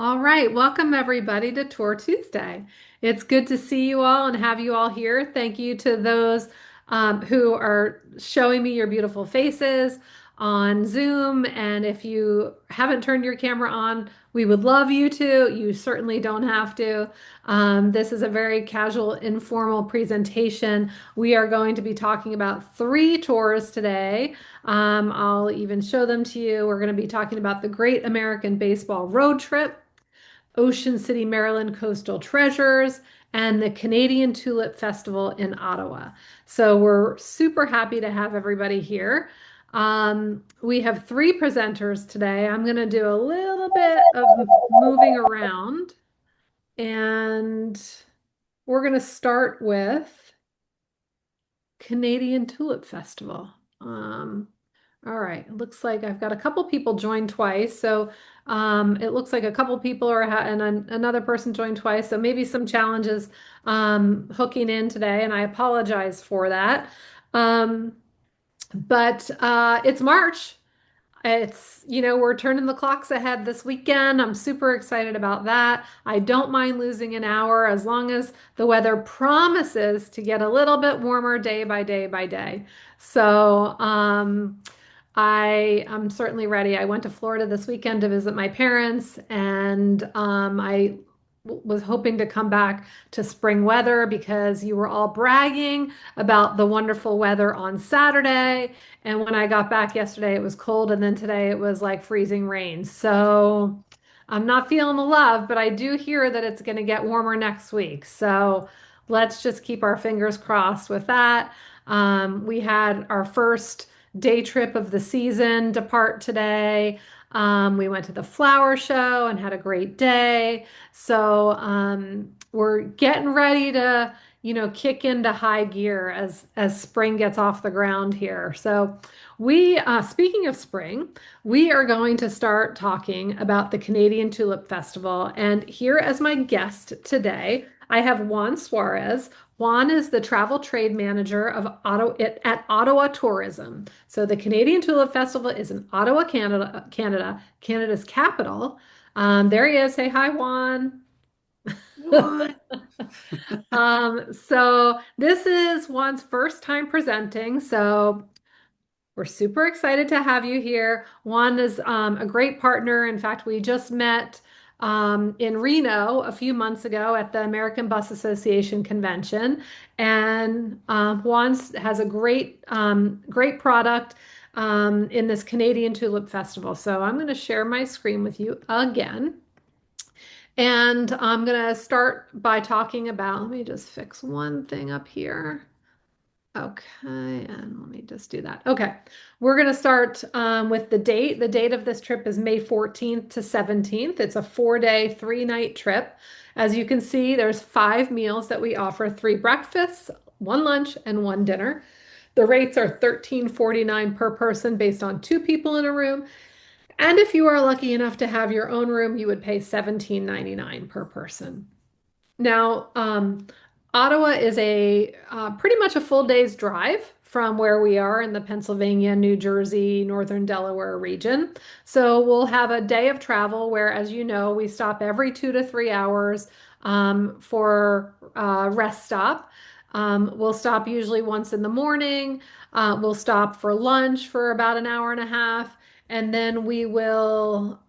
All right, welcome everybody to Tour Tuesday. It's good to see you all and have you all here. Thank you to those who are showing me your beautiful faces on Zoom. And if you haven't turned your camera on, we would love you to. You certainly don't have to. This is a very casual, informal presentation. We are going to be talking about three tours today. I'll even show them to you. We're going to be talking about the Great American Baseball Road Trip, Ocean City, Maryland Coastal Treasures, and the Canadian Tulip Festival in Ottawa. So we're super happy to have everybody here. We have three presenters today. I'm going to do a little bit of moving around, and we're going to start with Canadian Tulip Festival. Um, all right, it looks like I've got a couple people joined twice. So it looks like a couple people are and another person joined twice. So maybe some challenges hooking in today, and I apologize for that. Um, but it's March. We're turning the clocks ahead this weekend. I'm super excited about that. I don't mind losing an hour as long as the weather promises to get a little bit warmer day by day by day. So, I'm certainly ready. I went to Florida this weekend to visit my parents, and I was hoping to come back to spring weather because you were all bragging about the wonderful weather on Saturday. And when I got back yesterday, it was cold, and then today it was like freezing rain. So I'm not feeling the love, but I do hear that it's going to get warmer next week. So let's just keep our fingers crossed with that. We had our first day trip of the season depart today. We went to the flower show and had a great day. So we're getting ready to, kick into high gear as spring gets off the ground here. So speaking of spring, we are going to start talking about the Canadian Tulip Festival. And here as my guest today, I have Juan Suarez. Juan is the travel trade manager of at Ottawa Tourism. So the Canadian Tulip Festival is in Ottawa, Canada's capital. There he is. Say hi, Juan. What? So this is Juan's first time presenting. So we're super excited to have you here. Juan is a great partner. In fact, we just met in Reno a few months ago at the American Bus Association convention, and Juan has a great product in this Canadian Tulip Festival. So I'm going to share my screen with you again. And I'm going to start by talking about, let me just fix one thing up here. Okay, and let me just do that. Okay, we're going to start with the date. The date of this trip is May 14th to 17th. It's a 4-day, 3-night trip. As you can see, there's 5 meals that we offer, 3 breakfasts, 1 lunch, and 1 dinner. The rates are $13.49 per person based on 2 people in a room. And if you are lucky enough to have your own room, you would pay $17.99 per person. Now, Ottawa is a pretty much a full day's drive from where we are in the Pennsylvania, New Jersey, Northern Delaware region. So we'll have a day of travel where, as you know, we stop every 2 to 3 hours for rest stop. We'll stop usually once in the morning. We'll stop for lunch for about an hour and a half, and then we will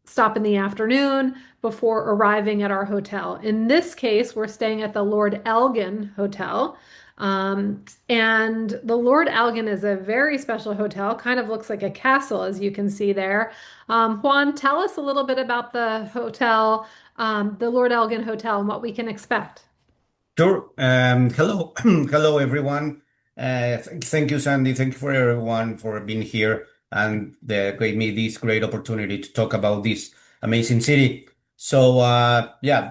stop in the afternoon before arriving at our hotel. In this case, we're staying at the Lord Elgin Hotel. And the Lord Elgin is a very special hotel, kind of looks like a castle, as you can see there. Juan, tell us a little bit about the hotel, the Lord Elgin Hotel, and what we can expect. Sure. Hello, hello everyone. Thank you, Sandy. Thank you for everyone for being here and gave me this great opportunity to talk about this amazing city. So, yeah,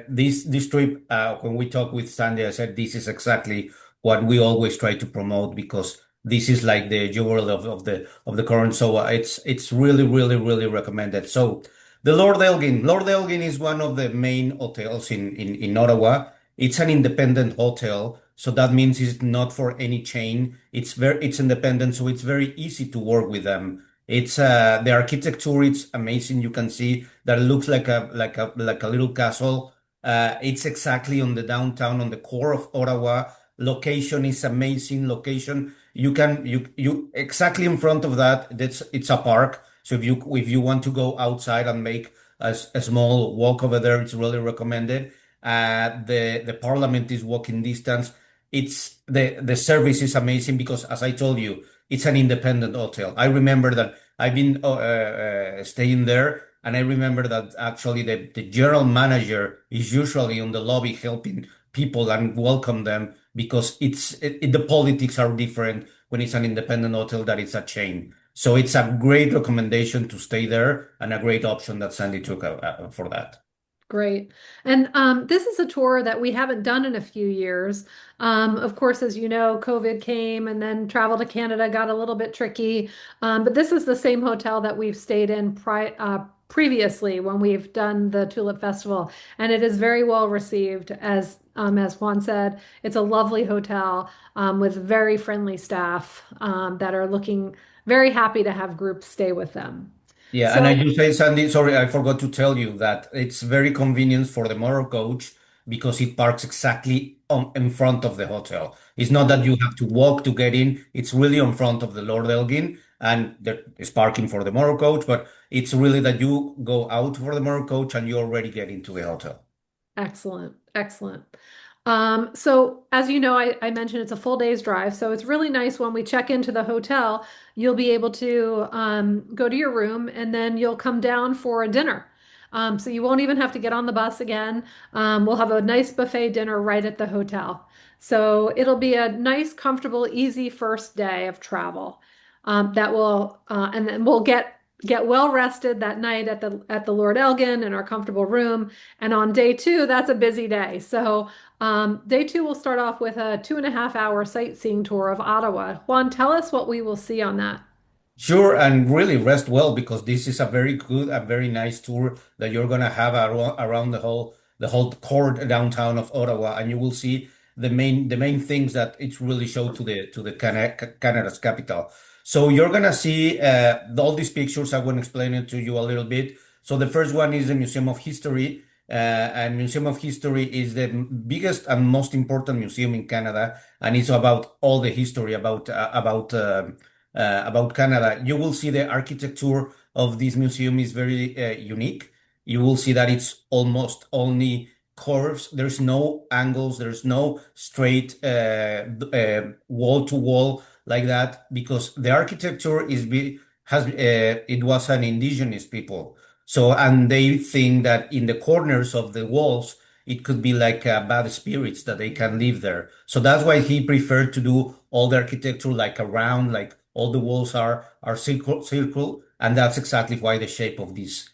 this trip, when we talked with Sandy, I said this is exactly what we always try to promote because this is like the jewel of the current. So it's really recommended. So, the Lord Elgin is one of the main hotels in Ottawa. It's an independent hotel, so that means it's not for any chain. It's independent, so it's very easy to work with them. It's the architecture, it's amazing. You can see that it looks like a little castle. It's exactly on the downtown, on the core of Ottawa. Location is amazing. Location. You exactly in front of that. That's it's a park. So if you want to go outside and make a small walk over there, it's really recommended. The Parliament is walking distance. It's the service is amazing because, as I told you, it's an independent hotel. I remember that I've been staying there, and I remember that actually the general manager is usually on the lobby helping people and welcome them because the politics are different when it's an independent hotel that it's a chain. So it's a great recommendation to stay there and a great option that Sandy took for that. Great. And this is a tour that we haven't done in a few years. Of course, as you know, COVID came and then travel to Canada got a little bit tricky. But this is the same hotel that we've stayed in previously when we've done the Tulip Festival, and it is very well received. As Juan said, it's a lovely hotel with very friendly staff that are looking very happy to have groups stay with them. Yeah, and I So do say, Sandy, sorry, I forgot to tell you that it's very convenient for the motor coach because it parks exactly in front of the hotel. It's not that you have to walk to get in. It's really in front of the Lord Elgin, and there is parking for the motor coach, but it's really that you go out for the motor coach and you already get into the hotel. excellent, excellent. So as you know, I mentioned it's a full day's drive, so it's really nice when we check into the hotel, you'll be able to go to your room and then you'll come down for a dinner. So you won't even have to get on the bus again. We'll have a nice buffet dinner right at the hotel. So it'll be a nice, comfortable, easy first day of travel. And then we'll get well rested that night at the Lord Elgin in our comfortable room. And on day two, that's a busy day. So day two will start off with a 2.5 hour sightseeing tour of Ottawa. Juan, tell us what we will see on that. Sure, and really rest well because this is a very good, a very nice tour that you're gonna have around the whole core downtown of Ottawa, and you will see the main things that it's really showed to the Canada's capital. So you're gonna see all these pictures. I will explain it to you a little bit. So the first one is the Museum of History, and Museum of History is the biggest and most important museum in Canada, and it's about all the history about Canada. You will see the architecture of this museum is very unique. You will see that it's almost only curves. There's no angles. There's no straight wall to wall like that because the architecture it was an indigenous people. So and they think that in the corners of the walls it could be like bad spirits that they can live there. So that's why he preferred to do all the architecture like around, like all the walls are circle, and that's exactly why the shape of this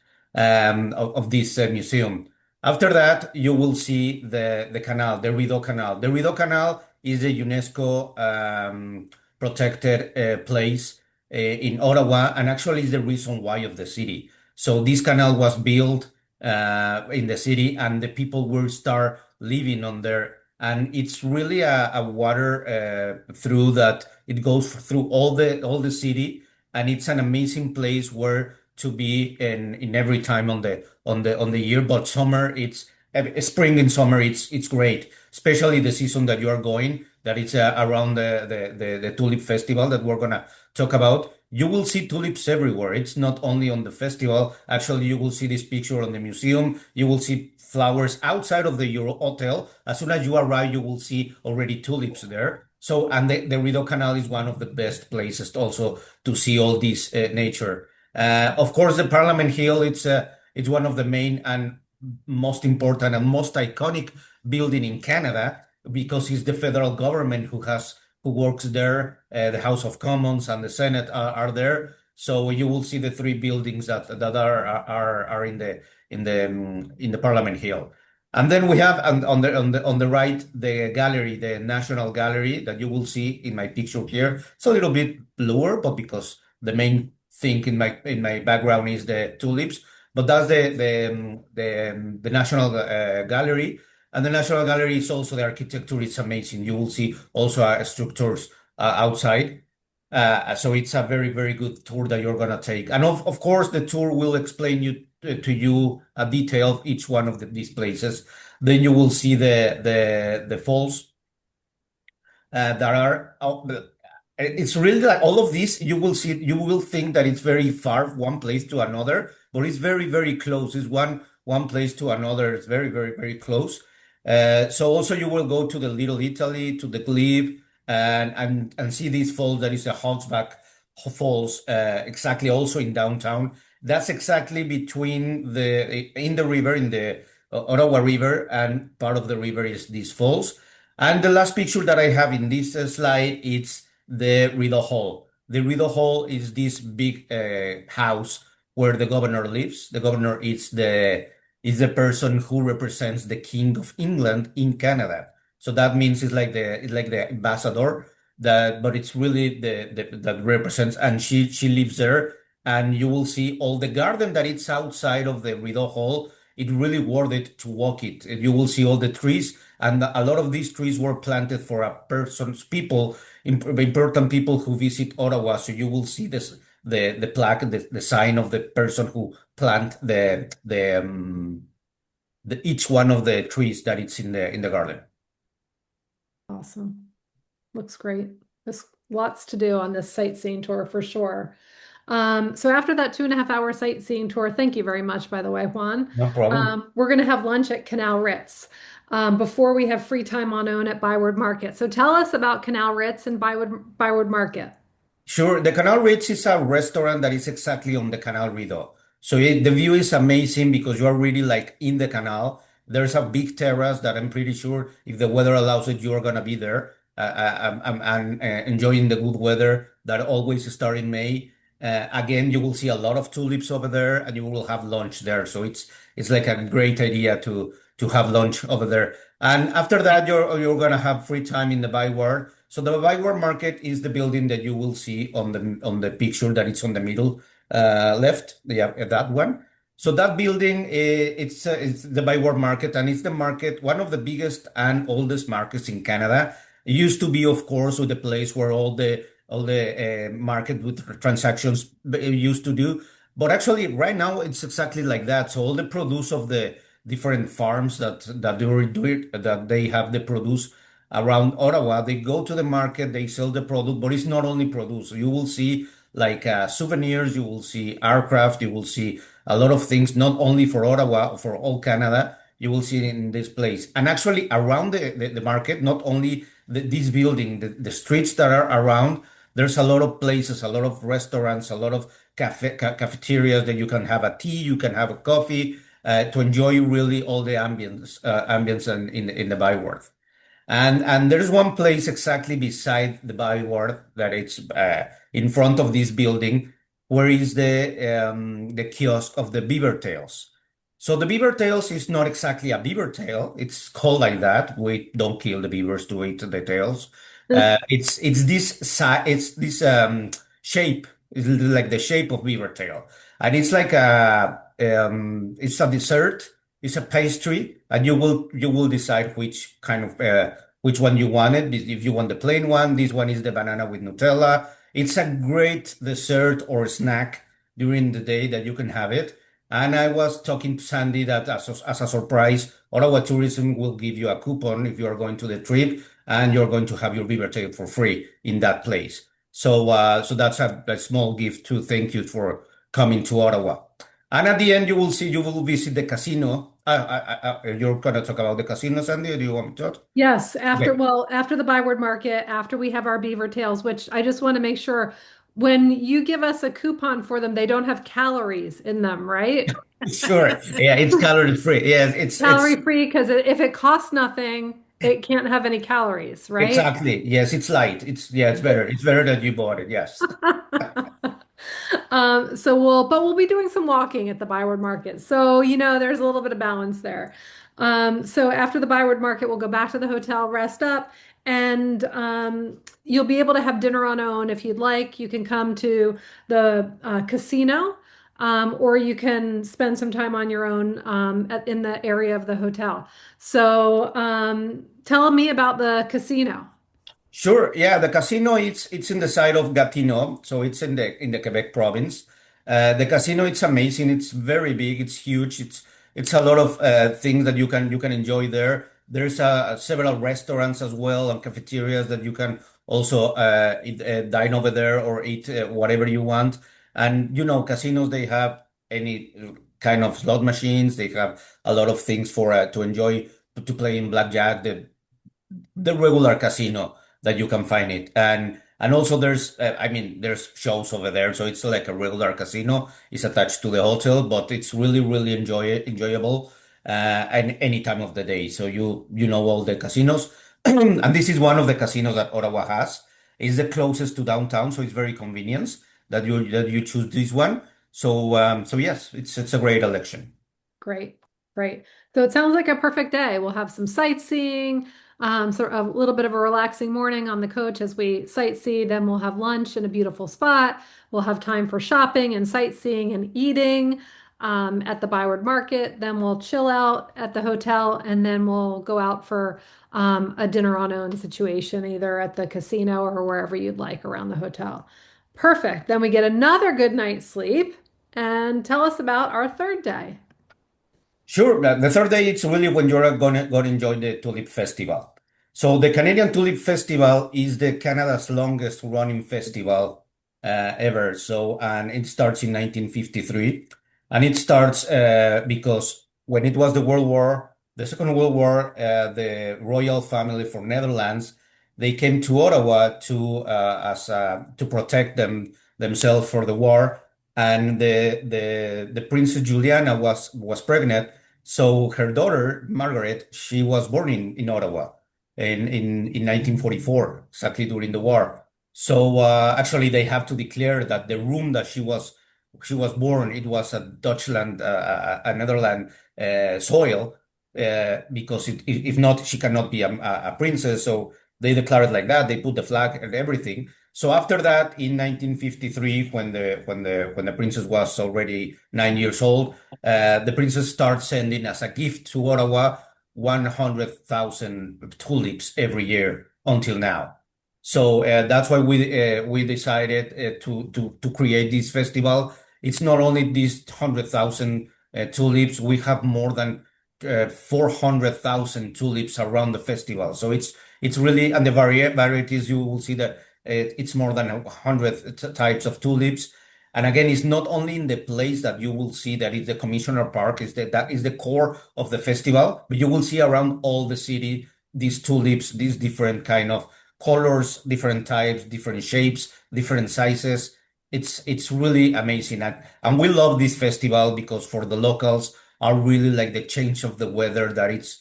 museum. After that, you will see the canal, the Rideau Canal. The Rideau Canal is a UNESCO protected place in Ottawa, and actually is the reason why of the city. So this canal was built in the city, and the people will start living on there. And it's really a water through that it goes through all the city, and it's an amazing place where to be in every time on the year. But summer, it's spring and summer, it's great, especially the season that you are going. That it's around the Tulip Festival that we're gonna talk about. You will see tulips everywhere. It's not only on the festival. Actually, you will see this picture on the museum. You will see flowers outside of the Euro Hotel. As soon as you arrive, you will see already tulips there. So, and the Rideau Canal is one of the best places also to see all this nature. Of course, the Parliament Hill, it's one of the main and most important and most iconic building in Canada because it's the federal government who works there. The House of Commons and the Senate are there. So you will see the three buildings that are in the Parliament Hill. And then we have on the right the gallery, the National Gallery that you will see in my picture here. It's a little bit bluer, but because the main thing in my background is the tulips. But that's the National Gallery, and the National Gallery is also the architecture is amazing. You will see also structures outside. So it's a very, very good tour that you're gonna take. And of course, the tour will explain to you a detail of each one of these places. Then you will see the falls that are it's really like all of this you will see you will think that it's very far one place to another, but it's very, very close. It's one place to another. It's very, very, very close. So also you will go to the Little Italy, to the Glebe, and see these falls. That is the Hogsback Falls, exactly also in downtown. That's exactly between the in the river, in the Ottawa River, and part of the river is these falls. And the last picture that I have in this slide, it's the Rideau Hall. The Rideau Hall is this big house where the governor lives. The governor is the person who represents the King of England in Canada. So that means it's like the ambassador that, but it's really that represents, and she lives there. And you will see all the garden that it's outside of the Rideau Hall. It really worth it to walk it. You will see all the trees, and a lot of these trees were planted for a person's people, important people who visit Ottawa. So you will see this the plaque, the sign of the person who plant the each one of the trees that it's in the garden. Awesome. Looks great. There's lots to do on this sightseeing tour for sure. So after that 2.5 hour sightseeing tour, thank you very much, by the way, Juan. No problem. We're going to have lunch at Canal Ritz before we have free time on own at Byward Market. So tell us about Canal Ritz and Byward Market. Sure, the Canal Ritz is a restaurant that is exactly on the Canal Rideau. So the view is amazing because you are really like in the canal. There's a big terrace that I'm pretty sure if the weather allows it, you're gonna be there. I'm enjoying the good weather that always start in May. Again, you will see a lot of tulips over there, and you will have lunch there. So it's like a great idea to have lunch over there. And after that, you're gonna have free time in the Byward. So the Byward Market is the building that you will see on the picture that it's on the middle left. Yeah, that one. So that building, it's the Byward Market, and it's the market, one of the biggest and oldest markets in Canada. It used to be, of course, with the place where all the market with transactions used to do. But actually, right now, it's exactly like that. So all the produce of the different farms that they were doing, that they have the produce around Ottawa, they go to the market, they sell the product, but it's not only produce. You will see like souvenirs, you will see aircraft, you will see a lot of things, not only for Ottawa, for all Canada. You will see it in this place. And actually, around the market, not only this building, the streets that are around, there's a lot of places, a lot of restaurants, a lot of cafeterias that you can have a tea, you can have a coffee, to enjoy really all the ambience and in the Byward. And there's one place exactly beside the Byward that it's in front of this building, where is the kiosk of the beaver tails. So the beaver tails is not exactly a beaver tail. It's called like that. We don't kill the beavers to eat the tails. It's this shape. It's like the shape of beaver tail, and it's like it's a dessert. It's a pastry, and you will decide which kind of which one you wanted. If you want the plain one, this one is the banana with Nutella. It's a great dessert or snack during the day that you can have it. And I was talking to Sandy that as a surprise, Ottawa Tourism will give you a coupon if you are going to the trip, and you're going to have your beaver tail for free in that place. So that's a small gift to thank you for coming to Ottawa. And at the end, you will visit the casino. You're going to talk about the casino, Sandy? Or do you want me to talk? Yes, Okay. after the Byward Market, after we have our beaver tails, which I just want to make sure when you give us a coupon for them, they don't have calories in them, right? Sure. Yeah, it's calorie free. Yeah, it's Calorie free, because if it costs nothing, it can't have any calories, right? exactly. Yes, it's light. It's better. It's better that you bought it. Yes. But we'll be doing some walking at the Byward Market. So, there's a little bit of balance there. So after the Byward Market, we'll go back to the hotel, rest up, and you'll be able to have dinner on own if you'd like. You can come to the casino, or you can spend some time on your own in the area of the hotel. So, tell me about the casino. Sure. Yeah, the casino it's in the side of Gatineau, so it's in the Quebec province. The casino it's amazing. It's very big. It's huge. It's a lot of things that you can enjoy there. There's several restaurants as well and cafeterias that you can also dine over there or eat whatever you want. And you know, casinos they have any kind of slot machines. They have a lot of things for to enjoy to play in blackjack. The regular casino that you can find it. And also there's I mean there's shows over there, so it's like a regular casino. It's attached to the hotel, but it's really enjoyable and any time of the day. So you know all the casinos. And this is one of the casinos that Ottawa has. It's the closest to downtown, so it's very convenient that you choose this one. So so yes, it's a great election. Great, great. So it sounds like a perfect day. We'll have some sightseeing, sort of a little bit of a relaxing morning on the coach as we sightsee. Then we'll have lunch in a beautiful spot. We'll have time for shopping and sightseeing and eating at the Byward Market. Then we'll chill out at the hotel, and then we'll go out for a dinner on own situation, either at the casino or wherever you'd like around the hotel. Perfect. Then we get another good night's sleep. And tell us about our third day. Sure. The third day, it's really when you're gonna enjoy the Tulip Festival. So the Canadian Tulip Festival is the Canada's longest running festival ever. So and it starts in 1953, and it starts because when it was the Second World War, the royal family from Netherlands they came to Ottawa to as to protect themselves for the war, and the Princess Juliana was pregnant, so her daughter, Margaret, she was born in Ottawa in 1944, exactly during the war. So actually, they have to declare that the room that she was born, it was a Dutchland, a Netherland soil, because if not, she cannot be a princess. So they declared like that. They put the flag and everything. So after that, in 1953, when the princess was already 9 years old, the princess starts sending as a gift to Ottawa 100,000 tulips every year until now. So that's why we decided to create this festival. It's not only these 100,000 tulips; we have more than 400,000 tulips around the festival. So it's really and the varieties you will see that it's more than 100 types of tulips. And again, it's not only in the place that you will see that it's the Commissioner Park, is that is the core of the festival, but you will see around all the city these tulips, these different kind of colors, different types, different shapes, different sizes. It's really amazing, and we love this festival because for the locals are really like the change of the weather that it's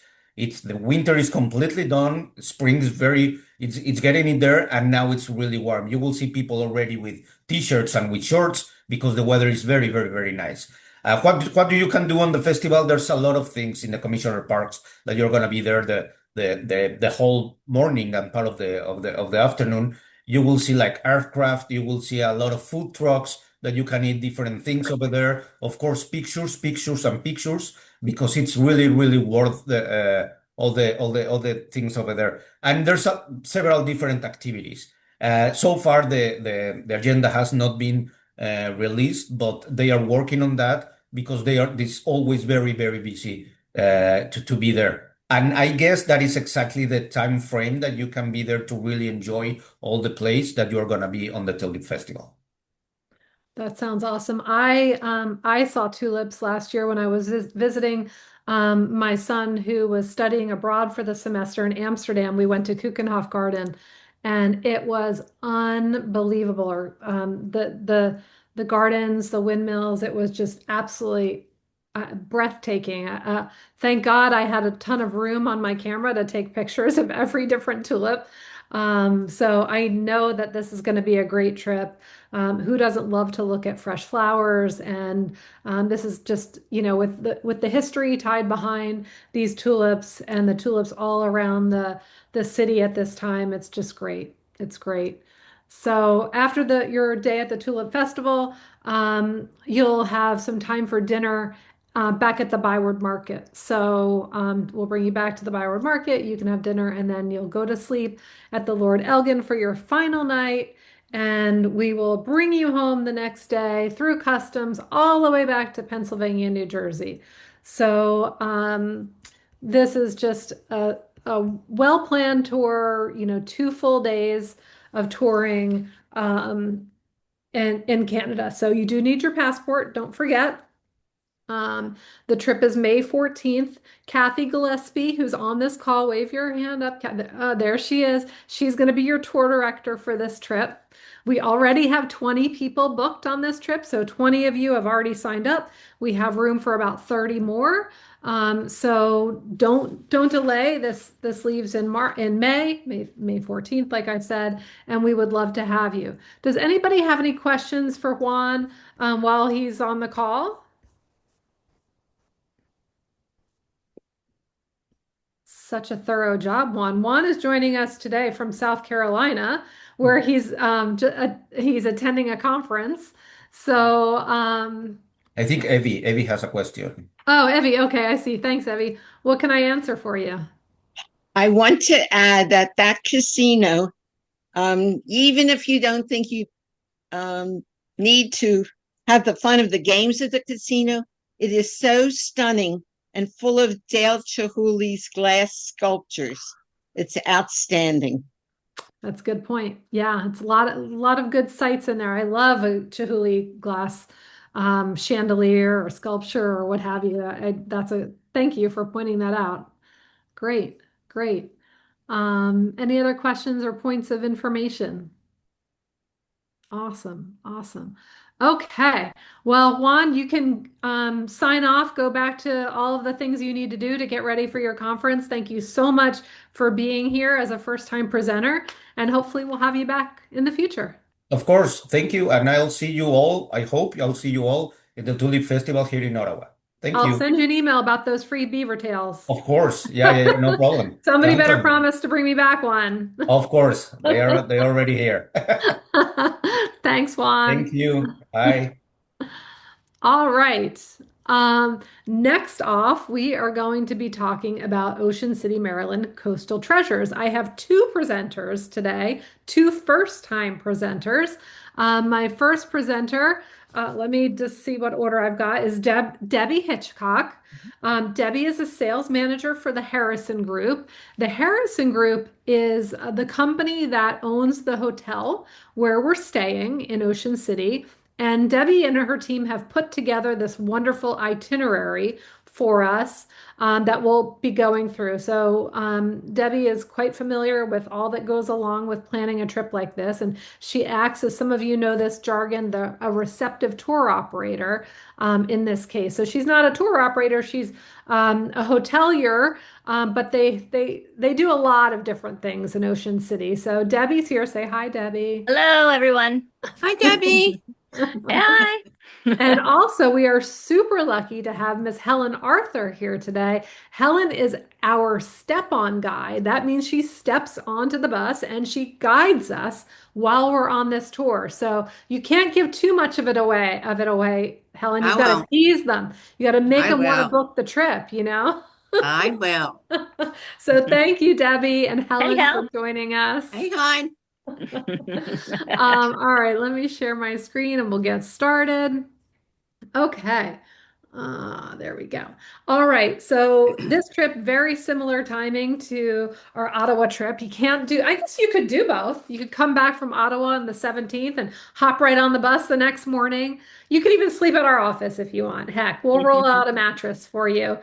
the winter is completely done, spring is very it's getting in there, and now it's really warm. You will see people already with t-shirts and with shorts because the weather is very nice. What do you can do on the festival? There's a lot of things in the commissioner parks that you're gonna be there the whole morning and part of the afternoon. You will see like aircraft. You will see a lot of food trucks that you can eat different things over there. Of course, pictures and pictures because it's really worth the all the things over there. And there's several different activities. So far, the agenda has not been released, but they are working on that because they are this always very busy to be there. And I guess that is exactly the time frame that you can be there to really enjoy all the place that you're gonna be on the Tulip Festival. That sounds awesome. I saw tulips last year when I was visiting my son who was studying abroad for the semester in Amsterdam. We went to Keukenhof Garden, and it was unbelievable. Or the gardens, the windmills. It was just absolutely breathtaking. Thank God I had a ton of room on my camera to take pictures of every different tulip. So I know that this is going to be a great trip. Who doesn't love to look at fresh flowers? And this is just, with the history tied behind these tulips and the tulips all around the city at this time, it's just great. It's great. So after your day at the Tulip Festival, you'll have some time for dinner back at the Byward Market. So we'll bring you back to the Byward Market. You can have dinner and then you'll go to sleep at the Lord Elgin for your final night. And we will bring you home the next day through customs all the way back to Pennsylvania, New Jersey. So this is just a well-planned tour, 2 full days of touring in Canada. So you do need your passport, don't forget. Um, the trip is May 14th. Kathy Gillespie, who's on this call, wave your hand up. There she is. She's going to be your tour director for this trip. We already have 20 people booked on this trip, so 20 of you have already signed up. We have room for about 30 more. So don't delay. This leaves in May 14th, like I said, and we would love to have you. Does anybody have any questions for Juan while he's on the call? Such a thorough job, Juan. Juan is joining us today from South Carolina, where he's attending a conference. So, I think Evie has a question. oh, Evie, okay, I see. Thanks, Evie. What can I answer for you? I want to add that that casino, even if you don't think you need to have the fun of the games at the casino, it is so stunning and full of Dale Chihuly's glass sculptures. It's outstanding. That's a good point. Yeah, it's a lot of good sights in there. I love a Chihuly glass chandelier or sculpture or what have you. That's a thank you for pointing that out. Great, great. Any other questions or points of information? Awesome, awesome. Okay. Well, Juan, you can sign off, go back to all of the things you need to do to get ready for your conference. Thank you so much for being here as a first-time presenter, and hopefully we'll have you back in the future. Of course, thank you, and I'll see you all. I hope I'll see you all at the Tulip Festival here in Ottawa. Thank I'll you. send you an email about those free beaver tails. Of course, yeah, no problem. Somebody Count better on me. promise to bring me back one. Of course, they already here. Thanks, Thank Juan. you. Bye. All right. Next off, we are going to be talking about Ocean City, Maryland coastal treasures. I have two presenters today, two first-time presenters. My first presenter, let me just see what order I've got, is Debbie Hitchcock. Debbie is a sales manager for the Harrison Group. The Harrison Group is the company that owns the hotel where we're staying in Ocean City. And Debbie and her team have put together this wonderful itinerary for us that we'll be going through. So, Debbie is quite familiar with all that goes along with planning a trip like this. And she acts, as some of you know this jargon, a receptive tour operator in this case. So, she's not a tour operator, she's a hotelier, but they do a lot of different things in Ocean City. So, Debbie's here. Say hi, Debbie. Hello, everyone. Hi, Debbie. Hi. And also, we are super lucky to have Miss Helen Arthur here today. Helen is our step-on guide. That means she steps onto the bus and she guides us while we're on this tour. So you can't give too much of it away, Helen. You've I got to will. tease them. You got to make I them want to will. book the trip? I will. So thank you, Debbie and Hey, Helen, for Hal. joining us. Hey, hon. All right, let me share my screen and we'll get started. Okay. There we go. All right. So this trip, very similar timing to our Ottawa trip. I guess you could do both. You could come back from Ottawa on the 17th and hop right on the bus the next morning. You could even sleep at our office if you want. Heck, we'll roll out a mattress for you.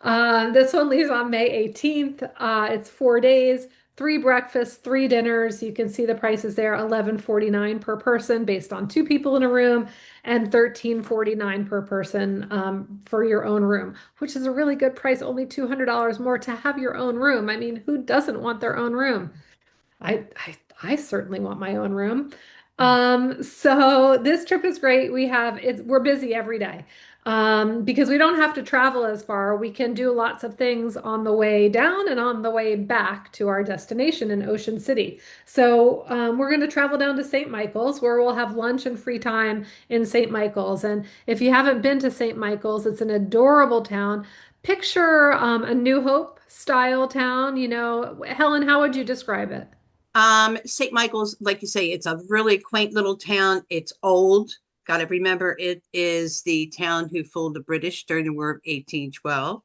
This one leaves on May 18th. It's 4 days, three breakfasts, three dinners. You can see the prices there, $11.49 per person based on two people in a room and $13.49 per person for your own room, which is a really good price, only $200 more to have your own room. I mean, who doesn't want their own room? I certainly want my own room. So this trip is great. We're busy every day. Because we don't have to travel as far. We can do lots of things on the way down and on the way back to our destination in Ocean City. So we're going to travel down to St. Michael's where we'll have lunch and free time in St. Michael's. And if you haven't been to St. Michael's, it's an adorable town. Picture a New Hope style town. Helen, how would you describe it? St. Michael's, like you say, it's a really quaint little town. It's old. Got to remember, it is the town who fooled the British during the War of 1812.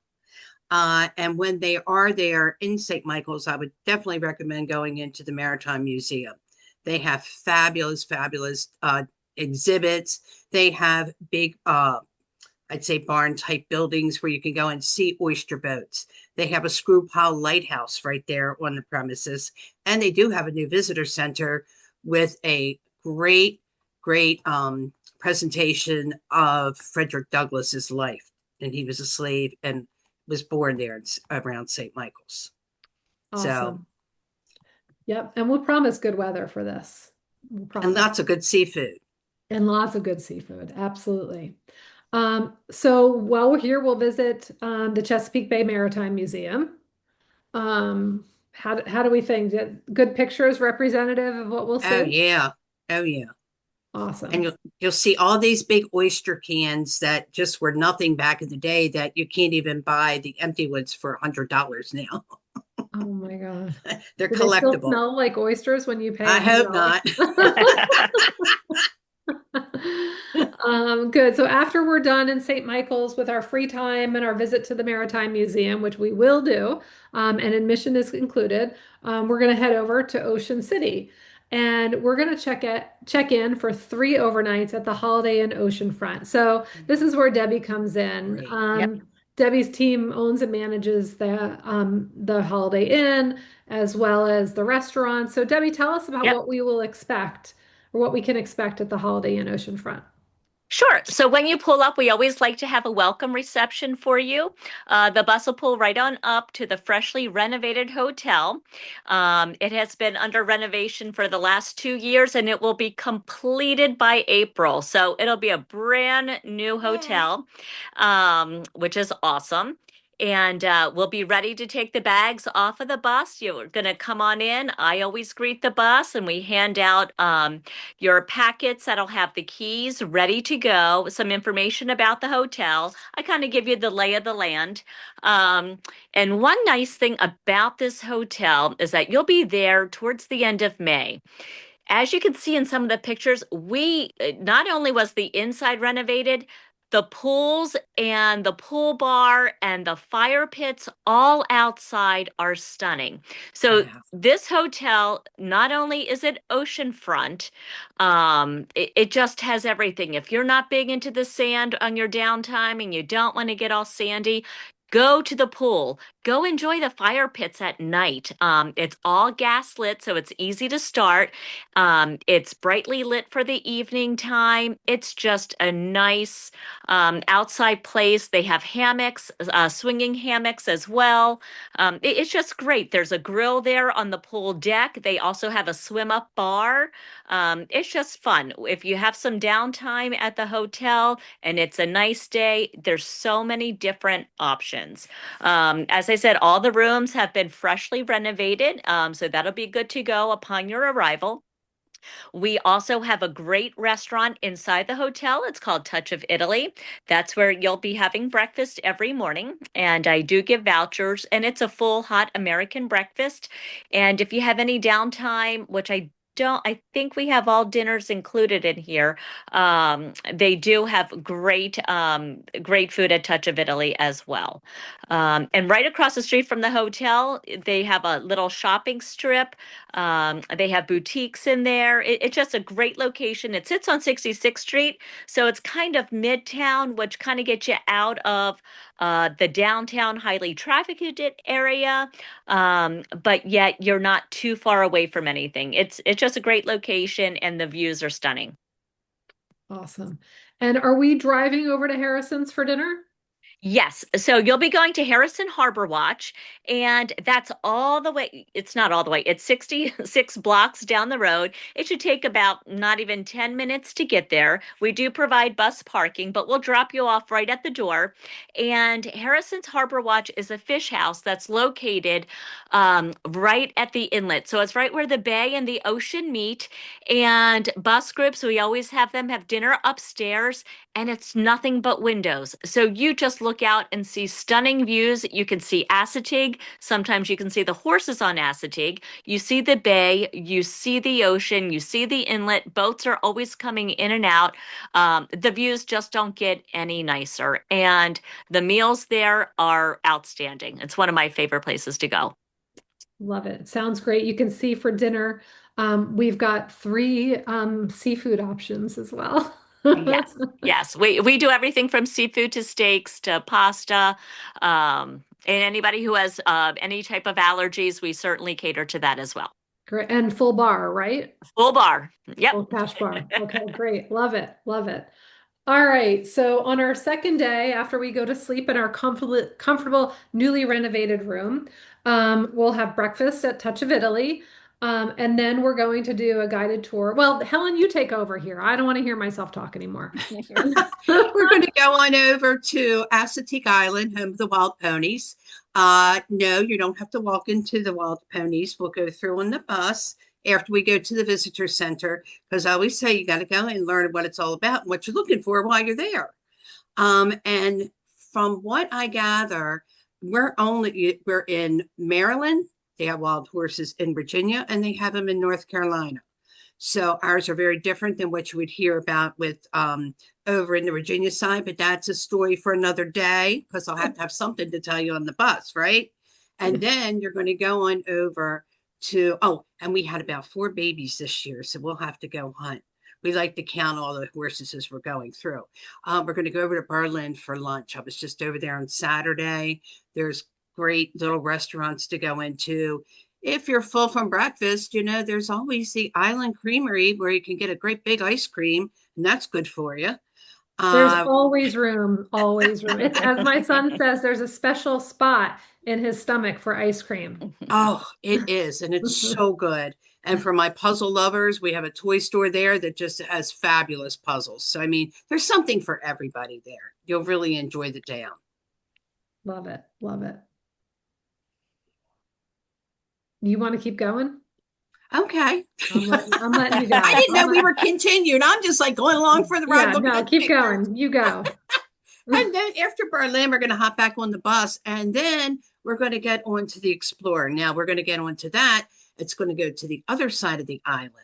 And when they are there in St. Michael's, I would definitely recommend going into the Maritime Museum. They have fabulous, fabulous exhibits. They have big I'd say barn type buildings where you can go and see oyster boats. They have a screw pile lighthouse right there on the premises. And they do have a new visitor center with a great, great presentation of Frederick Douglass's life. And he was a slave and was born there around St. Michael's. So, Awesome. Yep. And we'll promise good weather for this. We'll and promise. lots of good seafood. And lots of good seafood. Absolutely. So while we're here, we'll visit the Chesapeake Bay Maritime Museum. How do we think? Good pictures representative of what we'll Oh see? yeah. Oh yeah. And Awesome. you'll see all these big oyster cans that just were nothing back in the day that you can't even buy the empty ones for $100 now. Oh my God. They're Do they still collectible. smell like oysters when you pay I hope $100? not. Good. So after we're done in St. Michael's with our free time and our visit to the Maritime Museum, which we will do, and admission is included, we're going to head over to Ocean City. And we're going to check in for 3 overnights at the Holiday Inn Oceanfront. So this is where Debbie comes in. Great. Yep. Debbie's team owns and manages the Holiday Inn as well as the restaurant. So Debbie, tell us about Yep. what we will expect or what we can expect at the Holiday Inn Oceanfront. Sure. So when you pull up, we always like to have a welcome reception for you. The bus will pull right on up to the freshly renovated hotel. It has been under renovation for the last 2 years and it will be completed by April. So it'll be a brand new hotel, which is awesome. And we'll be ready to take the bags off of the bus. You're going to come on in. I always greet the bus and we hand out your packets that'll have the keys ready to go, some information about the hotel. I kind of give you the lay of the land. Um, and one nice thing about this hotel is that you'll be there towards the end of May. As you can see in some of the pictures, we not only was the inside renovated, the pools and the pool bar and the fire pits all outside are stunning. So Wow. this hotel, not only is it oceanfront, it just has everything. If you're not big into the sand on your downtime and you don't want to get all sandy, go to the pool. Go enjoy the fire pits at night. It's all gas lit, so it's easy to start. It's brightly lit for the evening time. It's just a nice outside place. They have hammocks, swinging hammocks as well. It's just great. There's a grill there on the pool deck. They also have a swim up bar. It's just fun. If you have some downtime at the hotel and it's a nice day, there's so many different options. As I said, all the rooms have been freshly renovated, so that'll be good to go upon your arrival. We also have a great restaurant inside the hotel. It's called Touch of Italy. That's where you'll be having breakfast every morning. And I do give vouchers, and it's a full hot American breakfast. And if you have any downtime, which I don't, I think we have all dinners included in here. They do have great food at Touch of Italy as well. And right across the street from the hotel, they have a little shopping strip. They have boutiques in there. It's just a great location. It sits on 66th Street, so it's kind of midtown, which kind of gets you out of the downtown, highly trafficked area, but yet you're not too far away from anything. It's just a great location, and the views are stunning. Awesome. And are we driving over to Harrison's for dinner? Yes. So you'll be going to Harrison Harbor Watch, and that's all the way. It's not all the way. It's 66 blocks down the road. It should take about not even 10 minutes to get there. We do provide bus parking, but we'll drop you off right at the door. And Harrison's Harbor Watch is a fish house that's located right at the inlet. So it's right where the bay and the ocean meet. And bus groups, we always have them have dinner upstairs, and it's nothing but windows. So you just look out and see stunning views. You can see Assateague. Sometimes you can see the horses on Assateague. You see the bay, you see the ocean, you see the inlet. Boats are always coming in and out. The views just don't get any nicer. And the meals there are outstanding. It's one of my favorite places to go. Love it. Sounds great. You can see for dinner, we've got three seafood options as well. Yes, yes. We do everything from seafood to steaks to pasta. And anybody who has any type of allergies, we certainly cater to that as well. Great. And full bar, right? Full bar. Yep. Full cash bar. Okay, great. Love it. Love it. All right. So on our second day, after we go to sleep in our comfortable, newly renovated room, we'll have breakfast at Touch of Italy. And then we're going to do a guided tour. Well, Helen, you take over here. I don't want to hear myself talk anymore. We're going to go on over to Assateague Island, home of the wild ponies. No, you don't have to walk into the wild ponies. We'll go through on the bus after we go to the visitor center, because I always say you got to go and learn what it's all about and what you're looking for while you're there. And from what I gather, we're in Maryland. They have wild horses in Virginia, and they have them in North Carolina. So ours are very different than what you would hear about with over in the Virginia side, but that's a story for another day, because I'll have to have something to tell you on the bus, right? And then you're going to go on over to, oh, and we had about 4 babies this year, so we'll have to go hunt. We like to count all the horses as we're going through. We're going to go over to Berlin for lunch. I was just over there on Saturday. There's great little restaurants to go into. If you're full from breakfast, there's always the Island Creamery where you can get a great big ice cream, and that's good for you. There's always room, always room. As my son says, there's a special spot in his stomach for ice cream. Oh, it is, and it's so good. And for my puzzle lovers, we have a toy store there that just has fabulous puzzles. So, I mean, there's something for everybody there. You'll really enjoy the town. Love it. Love it. You want to keep going? Okay. I'm letting you go. I didn't know we were continuing. I'm just like going along for the ride. Yeah, no, keep going. You go. And then after Berlin, we're going to hop back on the bus, and then we're going to get on to the Explorer. Now we're going to get onto that. It's going to go to the other side of the island.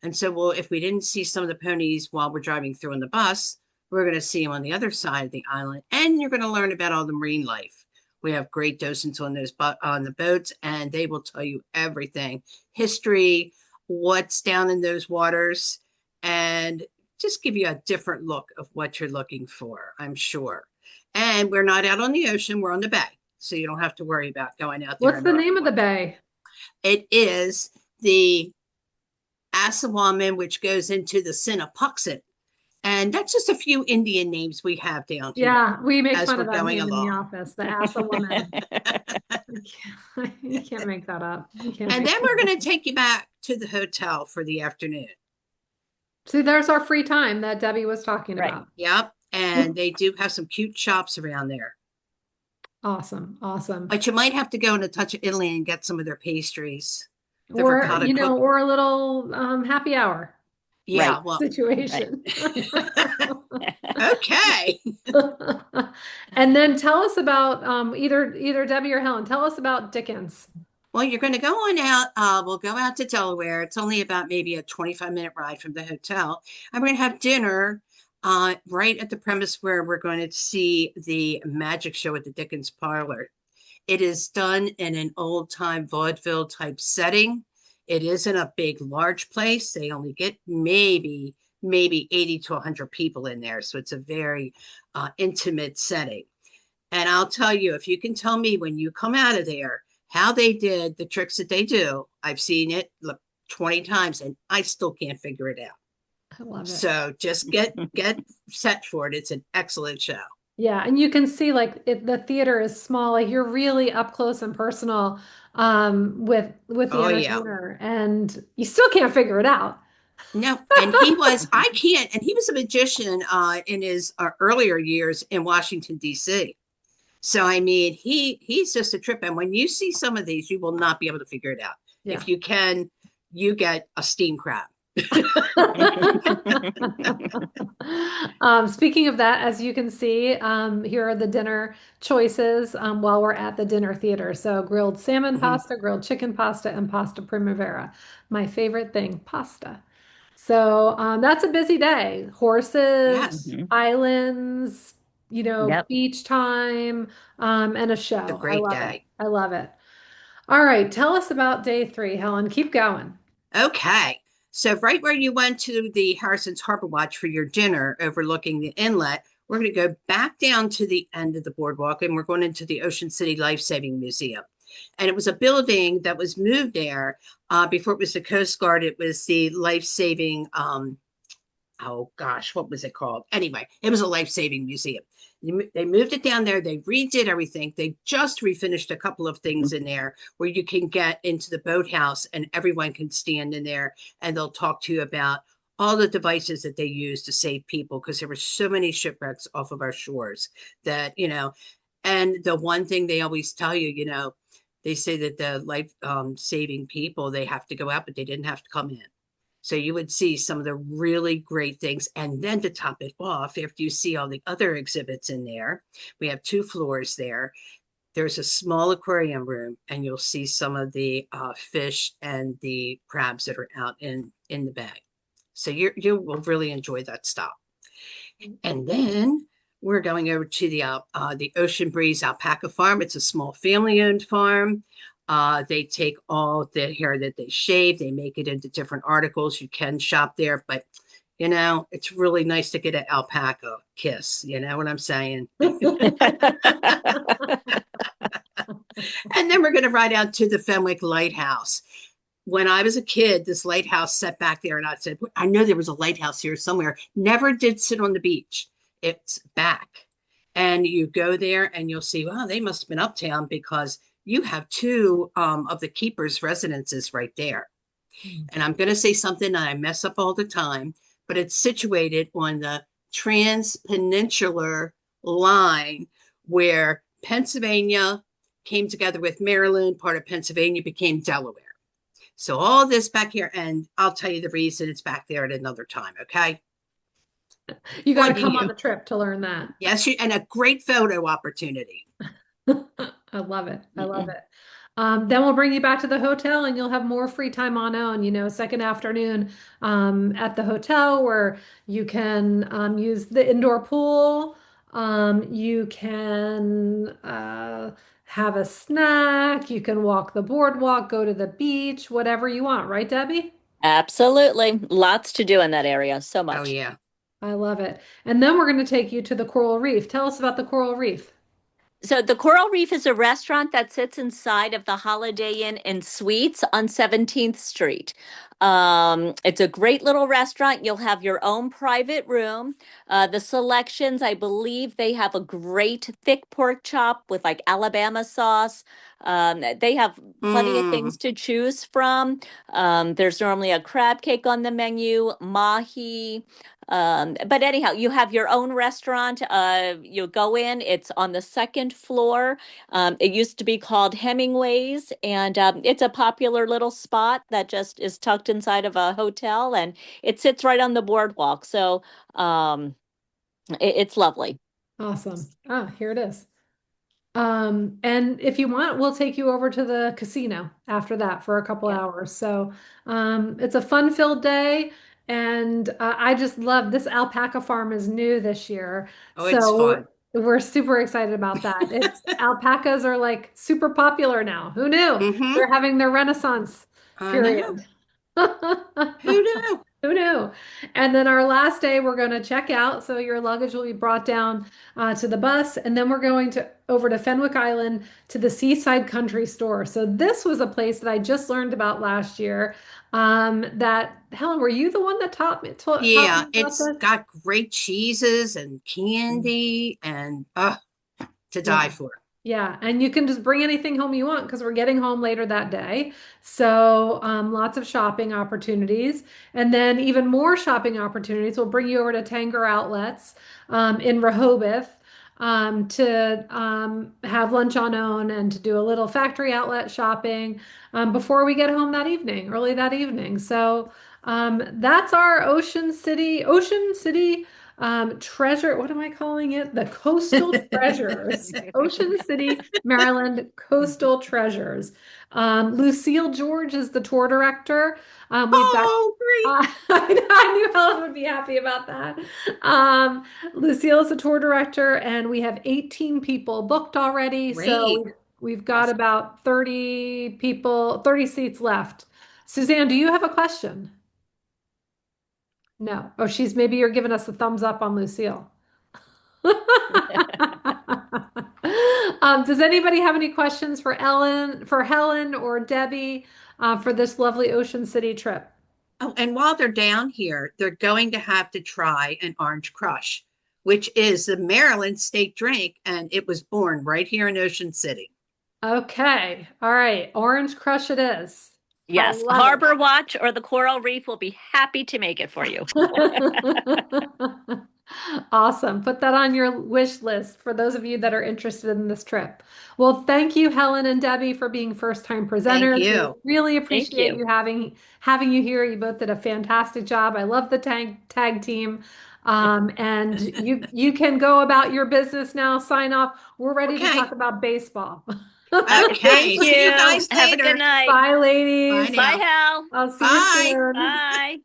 And so if we didn't see some of the ponies while we're driving through on the bus, we're going to see them on the other side of the island. And you're going to learn about all the marine life. We have great docents on the boats, and they will tell you everything, history, what's down in those waters, and just give you a different look of what you're looking for, I'm sure. And we're not out on the ocean, we're on the bay. So you don't have to worry about going out there. What's the name of the bay? It is the Assawaman, which goes into the Sinnapuxet. And that's just a few Indian names we have down here. Yeah, we make fun of that name in the office, the Assawaman. You can't make that up. And then we're going to take you back to the hotel for the afternoon. See, there's our free time that Debbie was talking about. Yep. And they do have some cute shops around there. Awesome. Awesome. But you might have to go in a Touch of Italy and get some of their pastries. Or, or a little happy hour. Yeah, situation. Right. Okay. And then tell us about either Debbie or Helen. Tell us about Dickens. Well, you're going to go on out. We'll go out to Delaware. It's only about maybe a 25-minute ride from the hotel. And we're going to have dinner right at the premise where we're going to see the magic show at the Dickens Parlor. It is done in an old-time vaudeville type setting. It isn't a big, large place. They only get maybe 80 to 100 people in there. So it's a very intimate setting. And I'll tell you, if you can tell me when you come out of there, how they did the tricks that they do, I've seen it 20 times and I still can't figure it out. I love it. So just get set for it. It's an excellent show. Yeah, and you can see like the theater is small, like you're really up close and personal with the Oh yeah. entertainer and you still can't figure it out. No, and I can't, and he was a magician in his earlier years in Washington, D.C. So I mean, he's just a trip. And when you see some of these, you will not be able to figure it out. Yeah. If you can, you get a steam crab. Speaking of that, as you can see, here are the dinner choices while we're at the dinner theater. So grilled salmon Mhm. pasta, grilled chicken pasta, and pasta primavera. My favorite thing, pasta. So that's a busy day. Horses, Yes, Mhm. islands, Yep. beach time, and a it's a show. I great love it. day. I love it. All right, tell us about day three, Helen. Keep going. Okay. So right where you went to the Harrison's Harbor Watch for your dinner overlooking the inlet, we're going to go back down to the end of the boardwalk and we're going into the Ocean City Life Saving Museum. And it was a building that was moved there before it was the Coast Guard. It was the Life Saving oh gosh, what was it called? Anyway, it was a life saving museum. They moved it down there. They redid everything. They just refinished a couple of things in there where you can get into the boathouse and everyone can stand in there and they'll talk to you about all the devices that they use to save people because there were so many shipwrecks off of our shores that. And the one thing they always tell you, they say that the life saving people, they have to go out, but they didn't have to come in. So you would see some of the really great things. And then to top it off, after you see all the other exhibits in there, we have two floors there. There's a small aquarium room, and you'll see some of the fish and the crabs that are out in the bay. So you will really enjoy that stop. And then we're going over to the Ocean Breeze Alpaca Farm. It's a small family-owned farm. They take all the hair that they shave, they make it into different articles. You can shop there, but it's really nice to get an alpaca kiss. You know what I'm saying? And then we're going to ride out to the Fenwick Lighthouse. When I was a kid, this lighthouse sat back there, and I said, I know there was a lighthouse here somewhere. Never did sit on the beach. It's back. And you go there and you'll see, wow, they must have been uptown because you have two of the keepers' residences right there. And I'm going to say something that I mess up all the time, but it's situated on the transpeninsular line where Pennsylvania came together with Maryland, part of Pennsylvania became Delaware. So all this back here, and I'll tell you the reason it's back there at another time. Okay. You got to What come on you? the trip to learn that. Yes, and a great photo opportunity. I love it. I love Mhm. it. Then we'll bring you back to the hotel and you'll have more free time on own, second afternoon at the hotel where you can use the indoor pool. You can have a snack. You can walk the boardwalk, go to the beach, whatever you want, right, Debbie? Absolutely. Lots to do in that area. So Oh much. yeah. I love it. And then we're going to take you to the Coral Reef. Tell us about the Coral Reef. So the Coral Reef is a restaurant that sits inside of the Holiday Inn and Suites on 17th Street. It's a great little restaurant. You'll have your own private room. The selections, I believe they have a great thick pork chop with like Alabama sauce. They have plenty of Mm. things to choose from. There's normally a crab cake on the menu, mahi. But anyhow, you have your own restaurant. You go in, it's on the second floor. It used to be called Hemingway's, and it's a popular little spot that just is tucked inside of a hotel, and it sits right on the boardwalk. So it's lovely. Awesome. Ah, here it is. And if you want, we'll take you over to the casino after that for a couple Yeah. hours. So, it's a fun-filled day, and I just love this alpaca farm is new this year, Oh, it's so fun. we're super excited about that. It's alpacas are like super popular now. Who knew? Mm-hmm. They're having their renaissance I know. period. Who knew? Who knew? And then our last day, we're going to check out. So your luggage will be brought down to the bus, and then we're going to over to Fenwick Island to the Seaside Country Store. So this was a place that I just learned about last year. That Helen, were you the one that taught Yeah, me about it's this? got great cheeses and candy and to die Yeah. for. Yeah, and you can just bring anything home you want because we're getting home later that day. So, lots of shopping opportunities. And then even more shopping opportunities. We'll bring you over to Tanger Outlets in Rehoboth to have lunch on own and to do a little factory outlet shopping before we get home that evening, early that evening. So, that's our Ocean City treasure. What am I calling it? The Coastal Treasures. Ocean City, Maryland Coastal Treasures. Lucille George is the tour director. We've got, Oh, great, I knew Helen would be happy about that. Um, Lucille is the tour director, and we have 18 people booked already. So great. we've got Awesome. about 30 people, 30 seats left. Suzanne, do you have a question? No. Oh, maybe you're giving us a thumbs up on Lucille. Does anybody have any questions for Helen or Debbie, for this lovely Ocean City trip? Oh, and while they're down here, they're going to have to try an orange crush, which is the Maryland state drink, and it was born right here in Ocean City. Okay. All right. Orange Crush it is. I Yes, love Harbor Watch or the Coral Reef will be happy to make it for you. it. Awesome. Put that on your wish list for those of you that are interested in this trip. Well, thank you, Helen and Debbie, for being first-time Thank presenters. We you. really Thank appreciate you. you having you here. You both did a fantastic job. I love the tag team. And you can go about your business now. Sign off. We're ready to talk Okay. about baseball. Okay. Thank See you you. guys Have a good later. night. Bye, Bye ladies. Bye, now. Hal. I'll see you Bye. soon. Bye.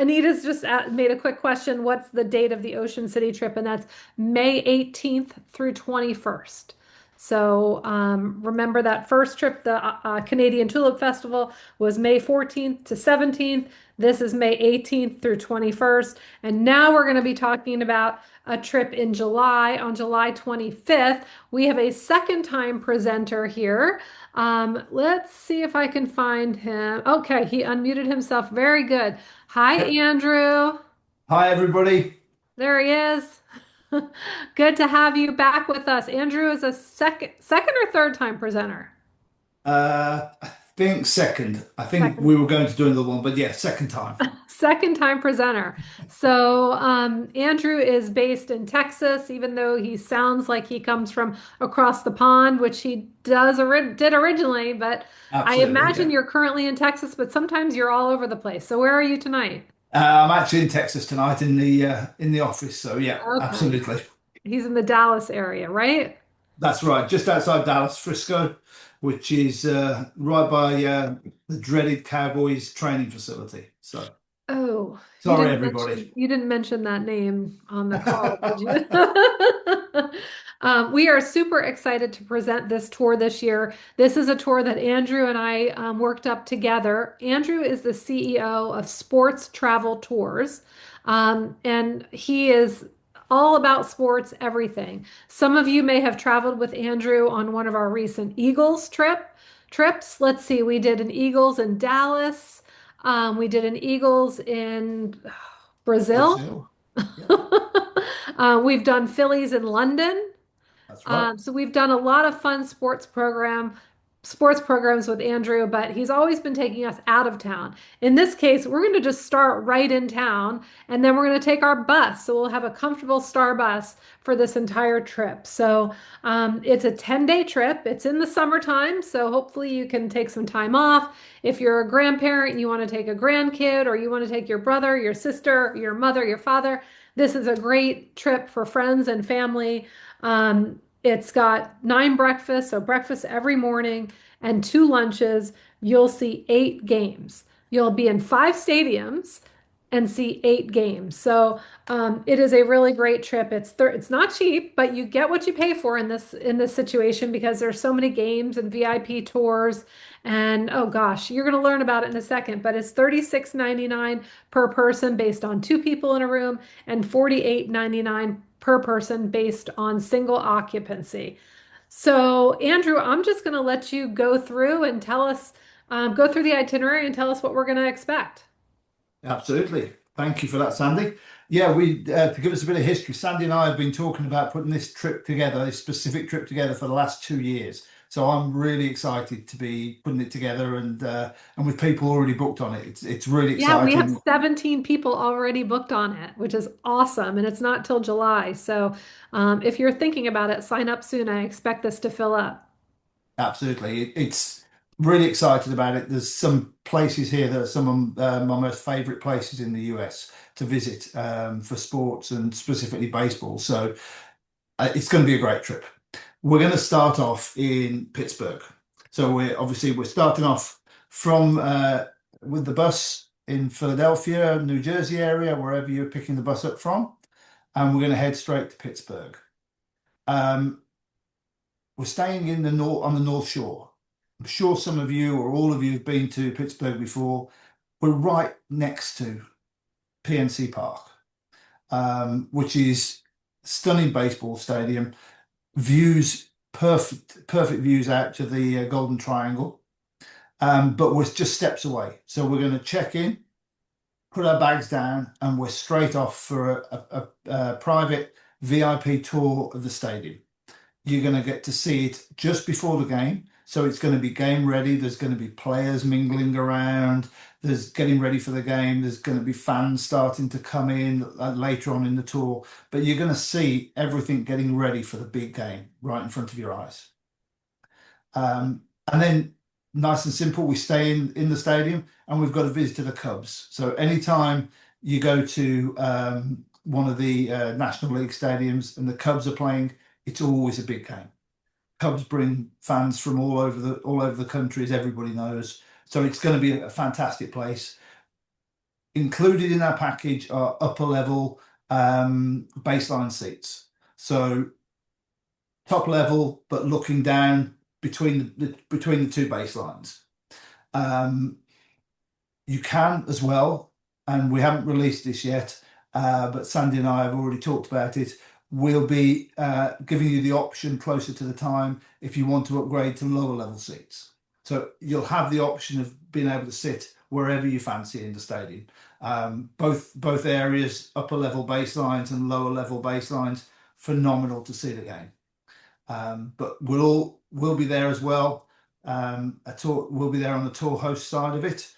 Anita's just made a quick question. What's the date of the Ocean City trip? And that's May 18th through 21st. So remember that first trip, the Canadian Tulip Festival, was May 14th to 17th. This is May 18th through 21st. And now we're going to be talking about a trip in July, on July 25th. We have a second time presenter here. Let's see if I can find him. Okay, he unmuted himself. Very good. Hi, Andrew. Hi, everybody. There he is. Good to have you back with us. Andrew is a second or third time presenter. I think second. I think Second. we were going to do another one, but yeah, second time. Second time presenter. So, Andrew is based in Texas, even though he sounds like he comes from across the pond, which he did originally. But I Absolutely, imagine yeah. you're currently in Texas, but sometimes you're all over the place. So, where are you tonight? I'm actually in Texas tonight in the office, so yeah, Okay. absolutely. He's in the Dallas area, right? That's right, just outside Dallas, Frisco, which is right by the dreaded Cowboys training facility. So Oh, sorry, everybody. you didn't mention that name on the call, did you? We are super excited to present this tour this year. This is a tour that Andrew and I worked up together. Andrew is the CEO of Sports Travel Tours, and he is all about sports, everything. Some of you may have traveled with Andrew on one of our recent Eagles trips. Let's see, we did an Eagles in Dallas. We did an Eagles in Brazil. Brazil. Yeah, We've done Phillies in London. that's right. So we've done a lot of fun sports programs with Andrew, but he's always been taking us out of town. In this case, we're going to just start right in town, and then we're going to take our bus. So we'll have a comfortable Star bus for this entire trip. So it's a 10-day trip. It's in the summertime, so hopefully you can take some time off. If you're a grandparent and you want to take a grandkid, or you want to take your brother, your sister, your mother, your father, this is a great trip for friends and family. It's got 9 breakfasts, so breakfast every morning, and 2 lunches. You'll see 8 games. You'll be in 5 stadiums, and see 8 games. So it is a really great trip. It's not cheap, but you get what you pay for in this situation because there's so many games and VIP tours. And oh gosh, you're going to learn about it in a second, but it's $36.99 per person based on 2 people in a room and $48.99 per person based on single occupancy. So, Andrew, I'm just going to let you go through and tell us, go through the itinerary and tell us what we're going to expect. Absolutely. Thank you for that, Sandy. Yeah, we to give us a bit of history, Sandy and I have been talking about putting this trip together, this specific trip together for the last 2 years. So I'm really excited to be putting it together and with people already booked on it. It's really Yeah, we have exciting. 17 people already booked on it, which is awesome. And it's not till July. So, if you're thinking about it, sign up soon. I expect this to fill up. Absolutely. It's really excited about it. There's some places here that are some of my most favorite places in the US to visit for sports and specifically baseball. So it's going to be a great trip. We're going to start off in Pittsburgh. So we're starting off from with the bus in Philadelphia, New Jersey area, wherever you're picking the bus up from, and we're going to head straight to Pittsburgh. Um, we're staying in the north on the North Shore. I'm sure some of you or all of you have been to Pittsburgh before. We're right next to PNC Park, which is stunning baseball stadium. Views, perfect views out to the Golden Triangle. But we're just steps away. So we're going to check in, put our bags down, and we're straight off for a private VIP tour of the stadium. You're going to get to see it just before the game. So it's going to be game ready. There's going to be players mingling around. There's getting ready for the game. There's going to be fans starting to come in later on in the tour. But you're going to see everything getting ready for the big game right in front of your eyes. And then nice and simple, we stay in the stadium and we've got a visit to the Cubs. So anytime you go to one of the National League stadiums and the Cubs are playing, it's always a big game. Cubs bring fans from all over the country, as everybody knows. So it's going to be a fantastic place. Included in our package are upper level baseline seats. So top level, but looking down between the two baselines. You can as well, and we haven't released this yet, but Sandy and I have already talked about it. We'll be giving you the option closer to the time if you want to upgrade to lower level seats. So you'll have the option of being able to sit wherever you fancy in the stadium. Both areas, upper level baselines and lower level baselines, phenomenal to see the game. But we'll be there as well. We'll be there on the tour host side of it.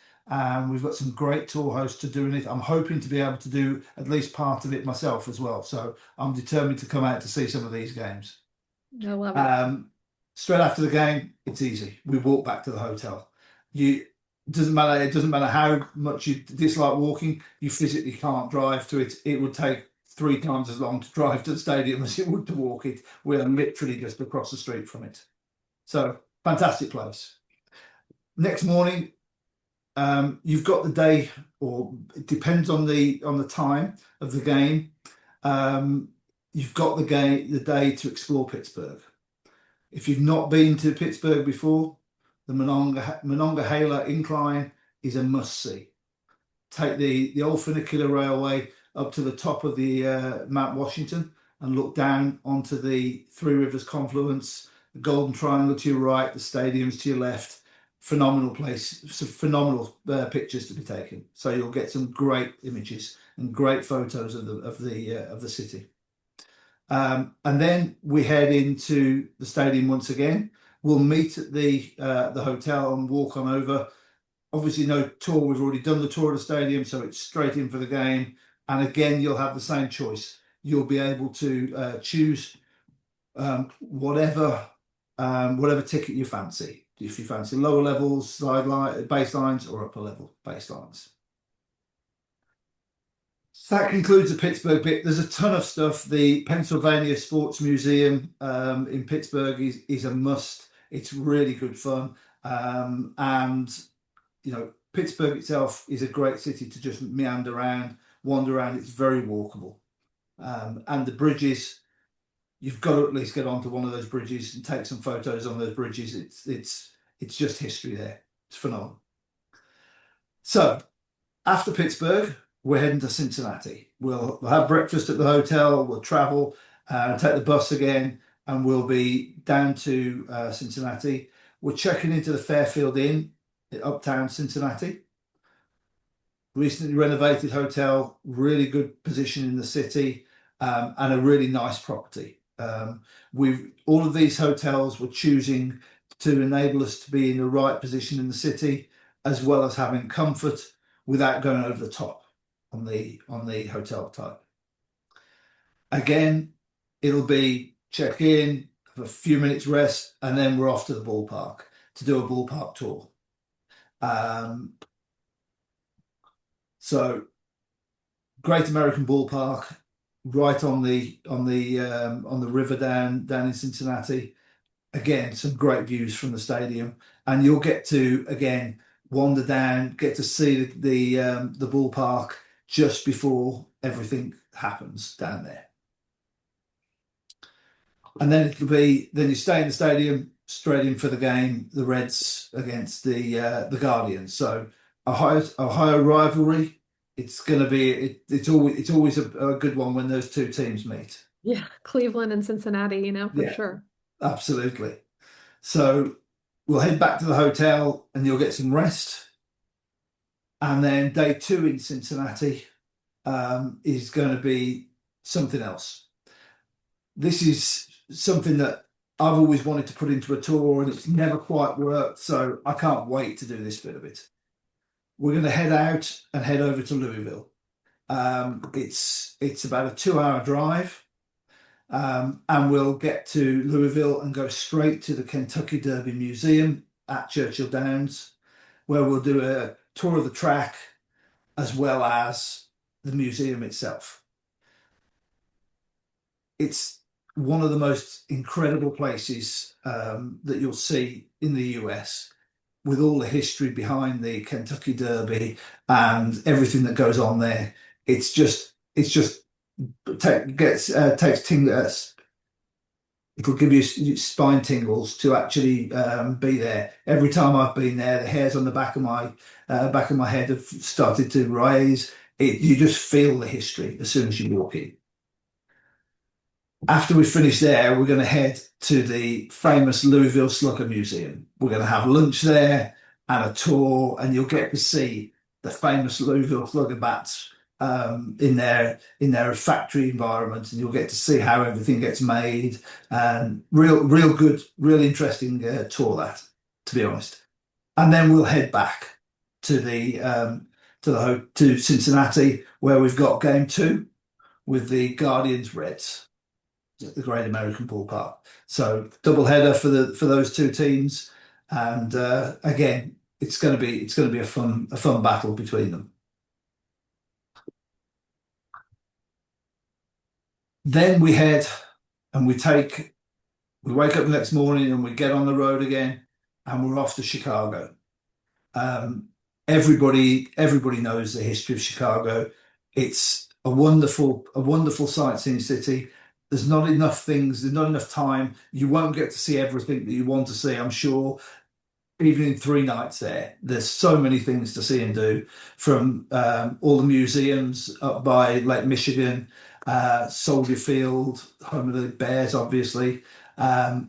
We've got some great tour hosts to do it. I'm hoping to be able to do at least part of it myself as well. So I'm determined to come out to see some of these games. I love it. Straight after the game, it's easy. We walk back to the hotel. It doesn't matter how much you dislike walking, you physically can't drive to it. It would take 3 times as long to drive to the stadium as it would to walk it. We are literally just across the street from it. So fantastic place. Next morning, you've got the day, or it depends on the time of the game. You've got the day to explore Pittsburgh. If you've not been to Pittsburgh before, the Monongahela Incline is a must-see. Take the old funicular railway up to the top of the Mount Washington and look down onto the Three Rivers confluence, the Golden Triangle to your right, the stadiums to your left. Phenomenal place, some phenomenal pictures to be taken. So you'll get some great images and great photos of the city. And then we head into the stadium once again. We'll meet at the hotel and walk on over. Obviously, no tour. We've already done the tour of the stadium, so it's straight in for the game. And again, you'll have the same choice. You'll be able to choose whatever ticket you fancy. If you fancy lower levels, baselines, or upper level baselines. So that concludes the Pittsburgh bit. There's a ton of stuff. The Pennsylvania Sports Museum in Pittsburgh is a must. It's really good fun. And Pittsburgh itself is a great city to just meander around, wander around. It's very walkable. And the bridges, you've got to at least get onto one of those bridges and take some photos on those bridges. It's just history there. It's phenomenal. So after Pittsburgh, we're heading to Cincinnati. We'll have breakfast at the hotel. We'll travel, take the bus again, and we'll be down to Cincinnati. We're checking into the Fairfield Inn at Uptown Cincinnati. Recently renovated hotel, really good position in the city, and a really nice property. All of these hotels were choosing to enable us to be in the right position in the city, as well as having comfort without going over the top on the hotel type. Again, it'll be check in, have a few minutes rest, and then we're off to the ballpark to do a ballpark tour. So Great American Ballpark, right on the river down in Cincinnati. Again, some great views from the stadium, and you'll get to again wander down, get to see the ballpark just before everything happens down there. And then then you stay in the stadium, straight in for the game, the Reds against the Guardians. So Ohio rivalry. It's going to be it's always a good one when those two teams meet. Yeah, Cleveland and Cincinnati, for sure. Absolutely. So we'll head back to the hotel and you'll get some rest. And then day 2 in Cincinnati is going to be something else. This is something that I've always wanted to put into a tour and it's never quite worked. So I can't wait to do this bit of it. We're going to head out and head over to Louisville. It's about a 2-hour drive. And we'll get to Louisville and go straight to the Kentucky Derby Museum at Churchill Downs, where we'll do a tour of the track as well as the museum itself. It's one of the most incredible places that you'll see in the US, with all the history behind the Kentucky Derby and everything that goes on there. It'll give you spine tingles to actually be there. Every time I've been there, the hairs on the back of my head have started to raise. You just feel the history as soon as you walk in. After we finish there, we're going to head to the famous Louisville Slugger Museum. We're going to have lunch there and a tour, and you'll get to see the famous Louisville Slugger bats in their factory environment, and you'll get to see how everything gets made. And real good, real interesting tour that, to be honest. And then we'll head back to Cincinnati, where we've got game 2 with the Guardians Reds at the Great American Ballpark. So double header for those two teams, and again, it's going to be a fun battle between them. Then we head and we wake up the next morning and we get on the road again, and we're off to Chicago. Everybody knows the history of Chicago. It's a wonderful sightseeing city. There's not enough time. You won't get to see everything that you want to see, I'm sure. Even in 3 nights there's so many things to see and do, from all the museums up by Lake Michigan, Soldier Field, home of the Bears, obviously, and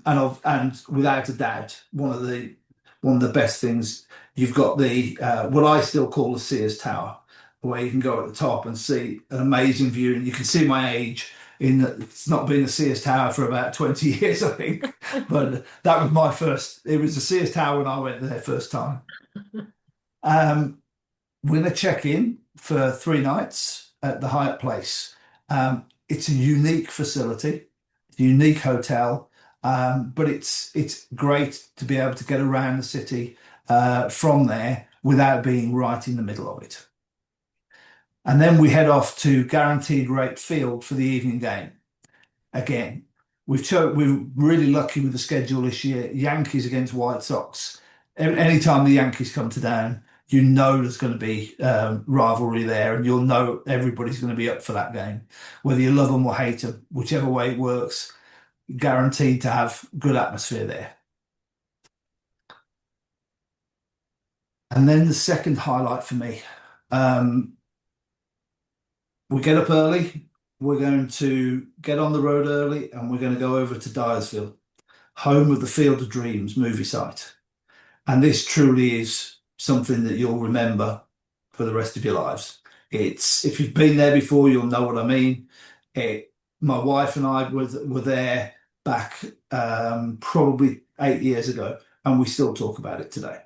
without a doubt, one of the best things, you've got the what I still call the Sears Tower, where you can go at the top and see an amazing view, and you can see my age in that it's not been a Sears Tower for about 20 years, I think. But that was my first. It was the Sears Tower when I went there first time. We're going to check in for 3 nights at the Hyatt Place. It's a unique facility, unique hotel, but it's great to be able to get around the city from there without being right in the middle of it. And then we head off to Guaranteed Rate Field for the evening game. Again, we're really lucky with the schedule this year. Yankees against White Sox. Anytime the Yankees come to town, you know there's going to be rivalry there, and you'll know everybody's going to be up for that game, whether you love them or hate them, whichever way it works. Guaranteed to have good atmosphere there. And then the second highlight for me, we get up early. We're going to get on the road early, and we're going to go over to Dyersville, home of the Field of Dreams movie site. And this truly is something that you'll remember for the rest of your lives. It's, if you've been there before, you'll know what I mean. My wife and I were there back probably 8 years ago, and we still talk about it today.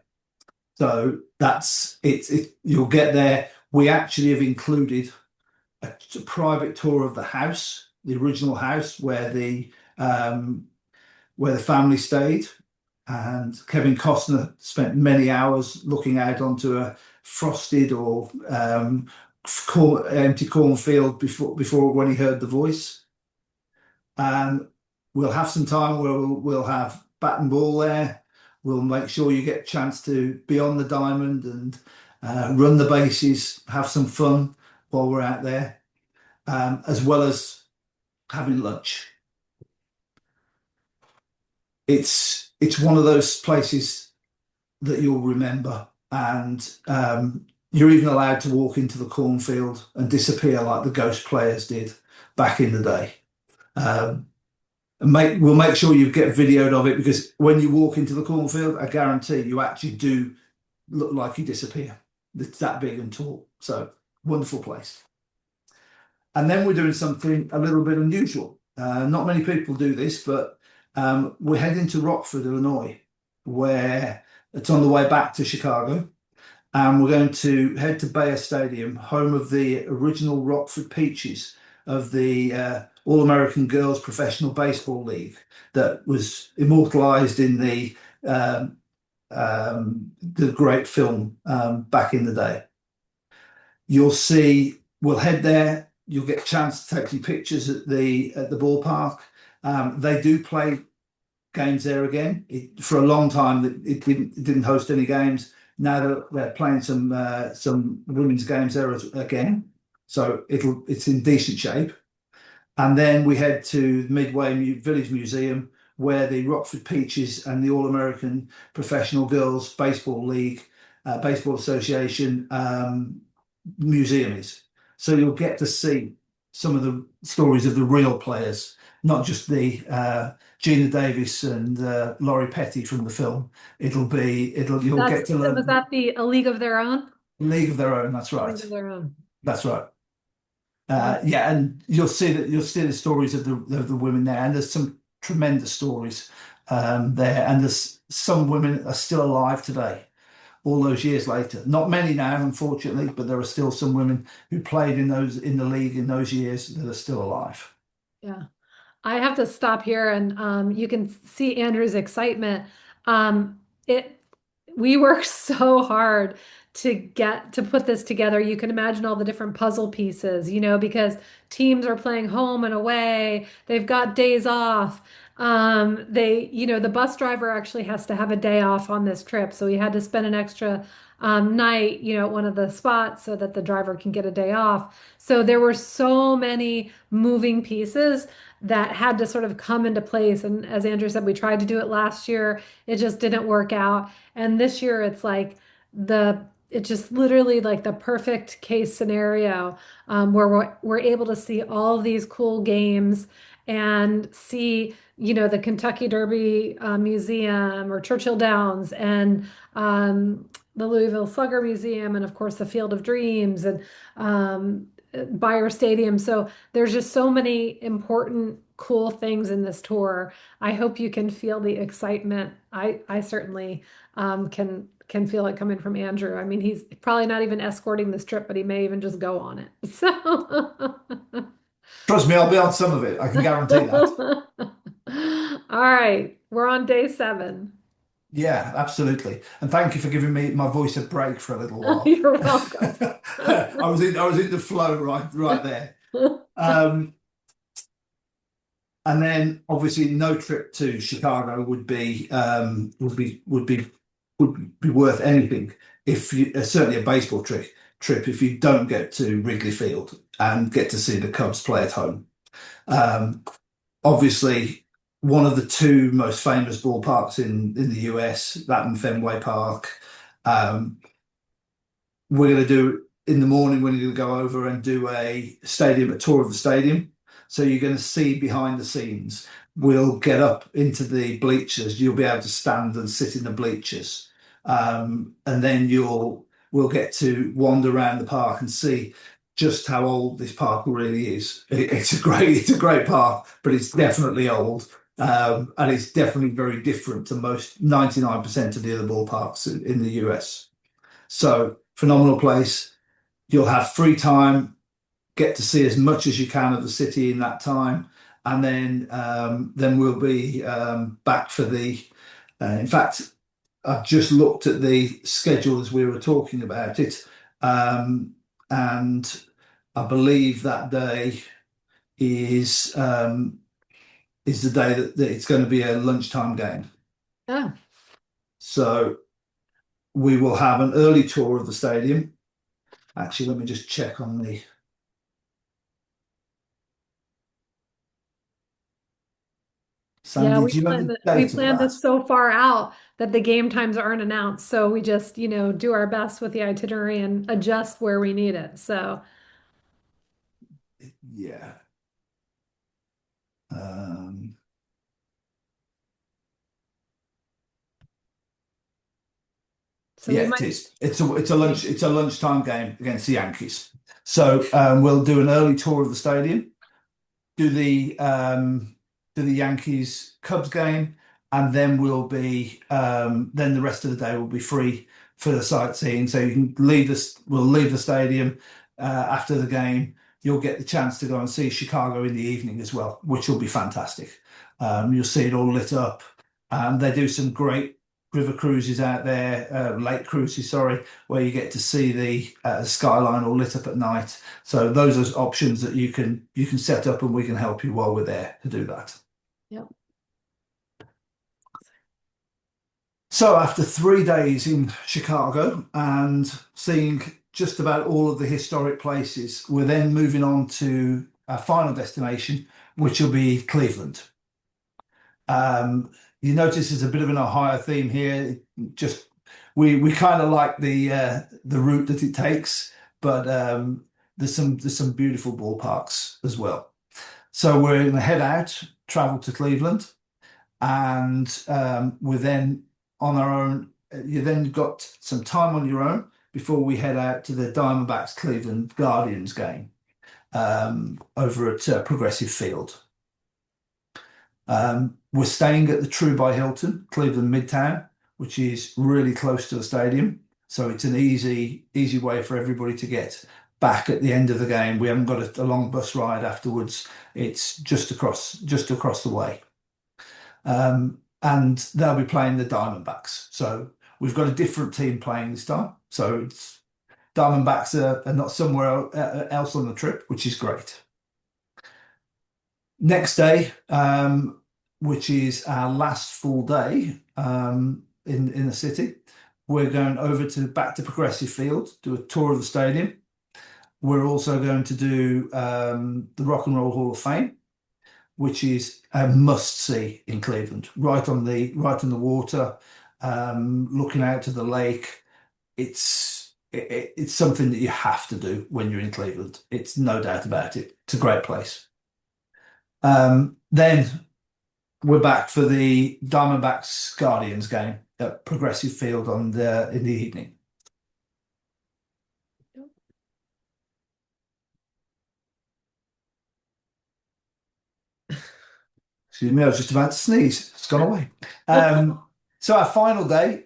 So that's it. You'll get there. We actually have included a private tour of the house, the original house where the family stayed. And Kevin Costner spent many hours looking out onto a frosted or empty cornfield before when he heard the voice. And we'll have some time where we'll have bat and ball there. We'll make sure you get a chance to be on the diamond and run the bases, have some fun while we're out there, as well as having lunch. It's one of those places that you'll remember, and you're even allowed to walk into the cornfield and disappear like the ghost players did back in the day. We'll make sure you get videoed of it, because when you walk into the cornfield, I guarantee you actually do look like you disappear. It's that big and tall. So wonderful place. And then we're doing something a little bit unusual. Not many people do this, but we're heading to Rockford, Illinois, where it's on the way back to Chicago. And we're going to head to Bayer Stadium, home of the original Rockford Peaches of the All-American Girls Professional Baseball League that was immortalized in the great film back in the day. You'll see, we'll head there. You'll get a chance to take some pictures at the ballpark. They do play games there again. For a long time, it didn't host any games. Now they're playing some women's games there again. So it's in decent shape. And then we head to Midway Village Museum, where the Rockford Peaches and the All-American Professional Girls Baseball League, Baseball Association museum is. So you'll get to see some of the stories of the real players, not just the Gina Davis and Laurie Petty from the film. You'll get to learn. Was that A League of Their Own? League of Their Own, that's right. League of Their Own. That's right. Yeah, and you'll see the stories of the women there, and there's some tremendous stories there, and there's some women are still alive today, all those years later. Not many now, unfortunately, but there are still some women who played in the league in those years that are still alive. Yeah. I have to stop here, and you can see Andrew's excitement. We worked so hard to put this together. You can imagine all the different puzzle pieces, because teams are playing home and away. They've got days off. The bus driver actually has to have a day off on this trip, so he had to spend an extra night, at one of the spots so that the driver can get a day off. So there were so many moving pieces that had to sort of come into place. And as Andrew said, we tried to do it last year. It just didn't work out. And this year it's like it's just literally like the perfect case scenario, where we're able to see all of these cool games and see, the Kentucky Derby Museum or Churchill Downs, and the Louisville Slugger Museum, and of course the Field of Dreams, and Bayer Stadium. So there's just so many important, cool things in this tour. I hope you can feel the excitement. I certainly can feel it coming from Andrew. I mean, he's probably not even escorting this trip, but he may even just go on it. So trust me, I'll be on some of it. I can guarantee that. All right, we're on day 7. Yeah, absolutely. And thank you for giving my voice a break for a little while. You're welcome. I was in the flow right there. And then obviously no trip to Chicago would be worth anything if you certainly a baseball trip if you don't get to Wrigley Field and get to see the Cubs play at home. Um, Obviously, one of the two most famous ballparks in the US, that and Fenway Park. Um, we're going to do in the morning. We're going to go over and do a tour of the stadium. So you're going to see behind the scenes. We'll get up into the bleachers. You'll be able to stand and sit in the bleachers, and then we'll get to wander around the park and see just how old this park really is. It's a great park, but it's definitely old. And it's definitely very different to most 99% of the other ballparks in the US. So phenomenal place. You'll have free time, get to see as much as you can of the city in that time, and then we'll be back for the. In fact, I've just looked at the schedule as we were talking about it, and I believe that day is the day that it's going to be a lunchtime game. Oh, So we will have an early tour of the stadium. Actually, let me just check on the. yeah, Sandy, do you have the we date of planned that? this so far out that the game times aren't announced. So we just, do our best with the itinerary and adjust where we need it. So Yeah. Um, so yeah, we it might is. It's a lunchtime game against the Yankees. So we'll do an early tour of the stadium, do the Yankees Cubs game, and then then the rest of the day will be free for the sightseeing. So you can leave this. We'll leave the stadium after the game. You'll get the chance to go and see Chicago in the evening as well, which will be fantastic. You'll see it all lit up. They do some great river cruises out there, lake cruises, sorry, where you get to see the skyline all lit up at night. So those are options that you can set up, and we can help you while we're there to do that. Yep. So after 3 days in Chicago and seeing just about all of the historic places, we're then moving on to our final destination, which will be Cleveland. Um, you notice there's a bit of an Ohio theme here. Just we kind of like the route that it takes, but there's some beautiful ballparks as well. So we're going to head out, travel to Cleveland, and we're then on our own. You then got some time on your own before we head out to the Diamondbacks Cleveland Guardians game over at Progressive Field. We're staying at the True by Hilton, Cleveland Midtown, which is really close to the stadium. So it's an easy way for everybody to get back at the end of the game. We haven't got a long bus ride afterwards. It's just across the way. And they'll be playing the Diamondbacks. So we've got a different team playing this time. So it's Diamondbacks are not somewhere else on the trip, which is great. Next day, which is our last full day in the city, we're going over back to Progressive Field, do a tour of the stadium. We're also going to do the Rock and Roll Hall of Fame, which is a must see in Cleveland, right on the water, looking out to the lake. It's something that you have to do when you're in Cleveland. It's no doubt about it. It's a great place. Then we're back for the Diamondbacks Guardians game at Progressive Field in the evening. Excuse me, I was just about to sneeze. It's gone away. So our final day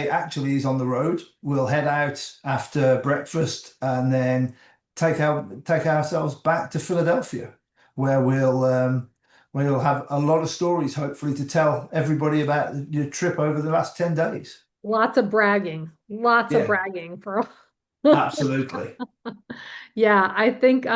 actually is on the road. We'll head out after breakfast and then take ourselves back to Philadelphia, where we'll have a lot of stories, hopefully, to tell everybody about your trip over the last 10 days. lots of bragging, lots of Yeah, bragging for absolutely. Yeah, I think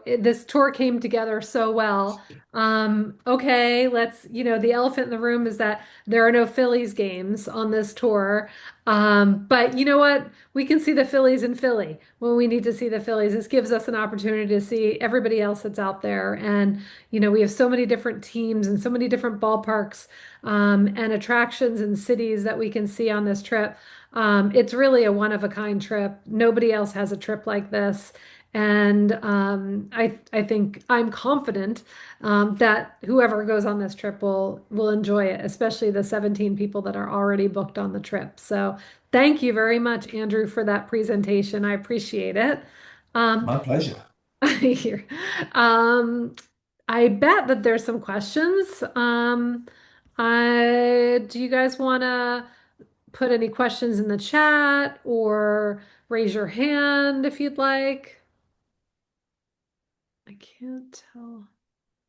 this tour came together so well. Okay, the elephant in the room is that there are no Phillies games on this tour. But you know what? We can see the Phillies in Philly when we need to see the Phillies. This gives us an opportunity to see everybody else that's out there. And, we have so many different teams and so many different ballparks, and attractions and cities that we can see on this trip. It's really a one of a kind trip. Nobody else has a trip like this. And I think I'm confident that whoever goes on this trip will enjoy it, especially the 17 people that are already booked on the trip. So thank you very much, Andrew, for that presentation. I appreciate it. Um, My pleasure. here. Um, I bet that there's some questions. Do you guys want to put any questions in the chat or raise your hand if you'd like? I can't tell.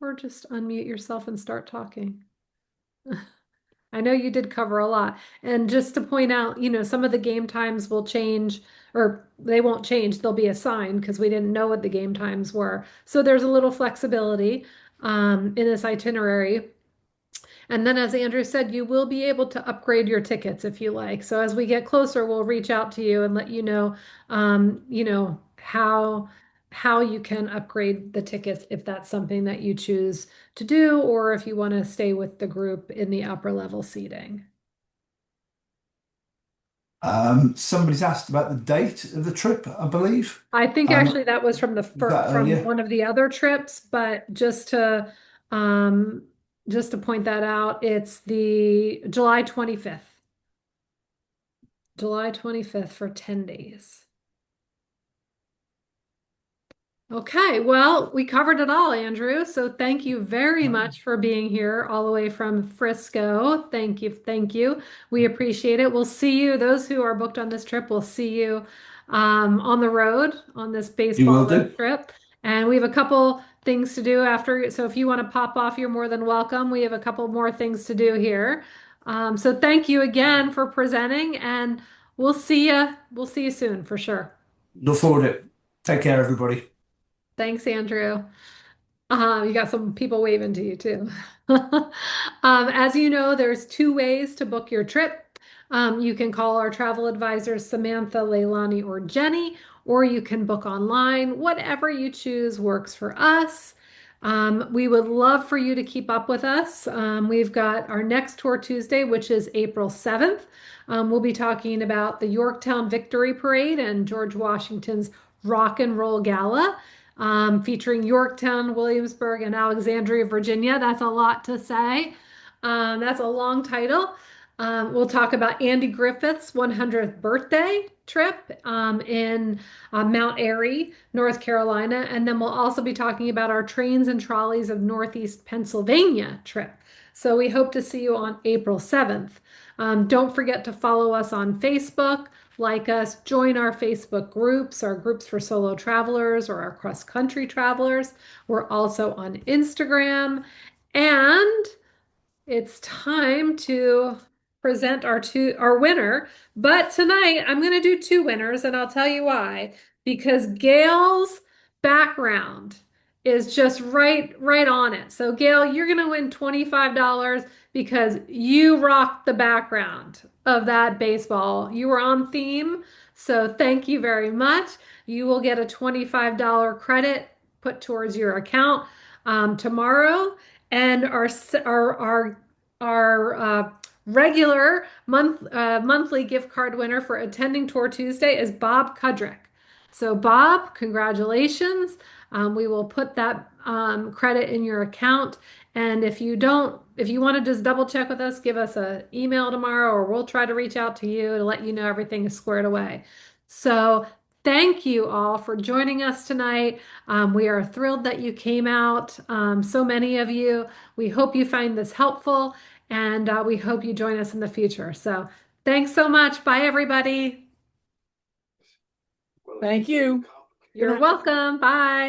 Or just unmute yourself and start talking. I know you did cover a lot. And just to point out, some of the game times will change, or they won't change. They'll be assigned because we didn't know what the game times were. So there's a little flexibility in this itinerary. And then, as Andrew said, you will be able to upgrade your tickets if you like. So as we get closer, we'll reach out to you and let you know, how you can upgrade the tickets if that's something that you choose to do, or if you want to stay with the group in the upper level seating. Somebody's asked about the date of the trip, I believe. I think actually that was from from Yeah. one of the other trips, but um, just to point that out, it's the July 25th. July 25th for 10 days. Okay, well, we covered it all, Andrew. So thank you very much for being here all the way from Frisco. Thank you. Thank you. We appreciate it. We'll see you, those who are booked on this trip, we'll see you on the road on this You baseball will road do. trip. And we have a couple things to do after. So if you want to pop off, you're more than welcome. We have a couple more things to do here. So thank you again for presenting, and we'll see you. We'll see you soon for sure. Look forward to it. Take care, everybody. Thanks, Andrew. You got some people waving to you too. As you know, there's two ways to book your trip. You can call our travel advisors, Samantha, Leilani, or Jenny, or you can book online. Whatever you choose works for us. We would love for you to keep up with us. We've got our next tour Tuesday, which is April 7th. We'll be talking about the Yorktown Victory Parade and George Washington's Rock and Roll Gala, featuring Yorktown, Williamsburg, and Alexandria, Virginia. That's a lot to say. That's a long title. We'll talk about Andy Griffith's 100th birthday trip in Mount Airy, North Carolina. And then we'll also be talking about our Trains and Trolleys of Northeast Pennsylvania trip. So we hope to see you on April 7th. Don't forget to follow us on Facebook, like us, join our Facebook groups, our groups for solo travelers or our cross-country travelers. We're also on Instagram. And it's time to present our winner. But tonight I'm going to do two winners, and I'll tell you why. Because Gail's background is just right on it. So Gail, you're going to win $25 because you rocked the background of that baseball. You were on theme. So thank you very much. You will get a $25 credit put towards your account tomorrow. And our regular monthly gift card winner for attending Tour Tuesday is Bob Kudrick. So Bob, congratulations. We will put that credit in your account. And if you want to just double check with us, give us an email tomorrow, or we'll try to reach out to you to let you know everything is squared away. So thank you all for joining us tonight. We are thrilled that you came out, so many of you. We hope you find this helpful, and we hope you join us in the future. So thanks so much. Bye, everybody. Thank you. You're welcome. Bye.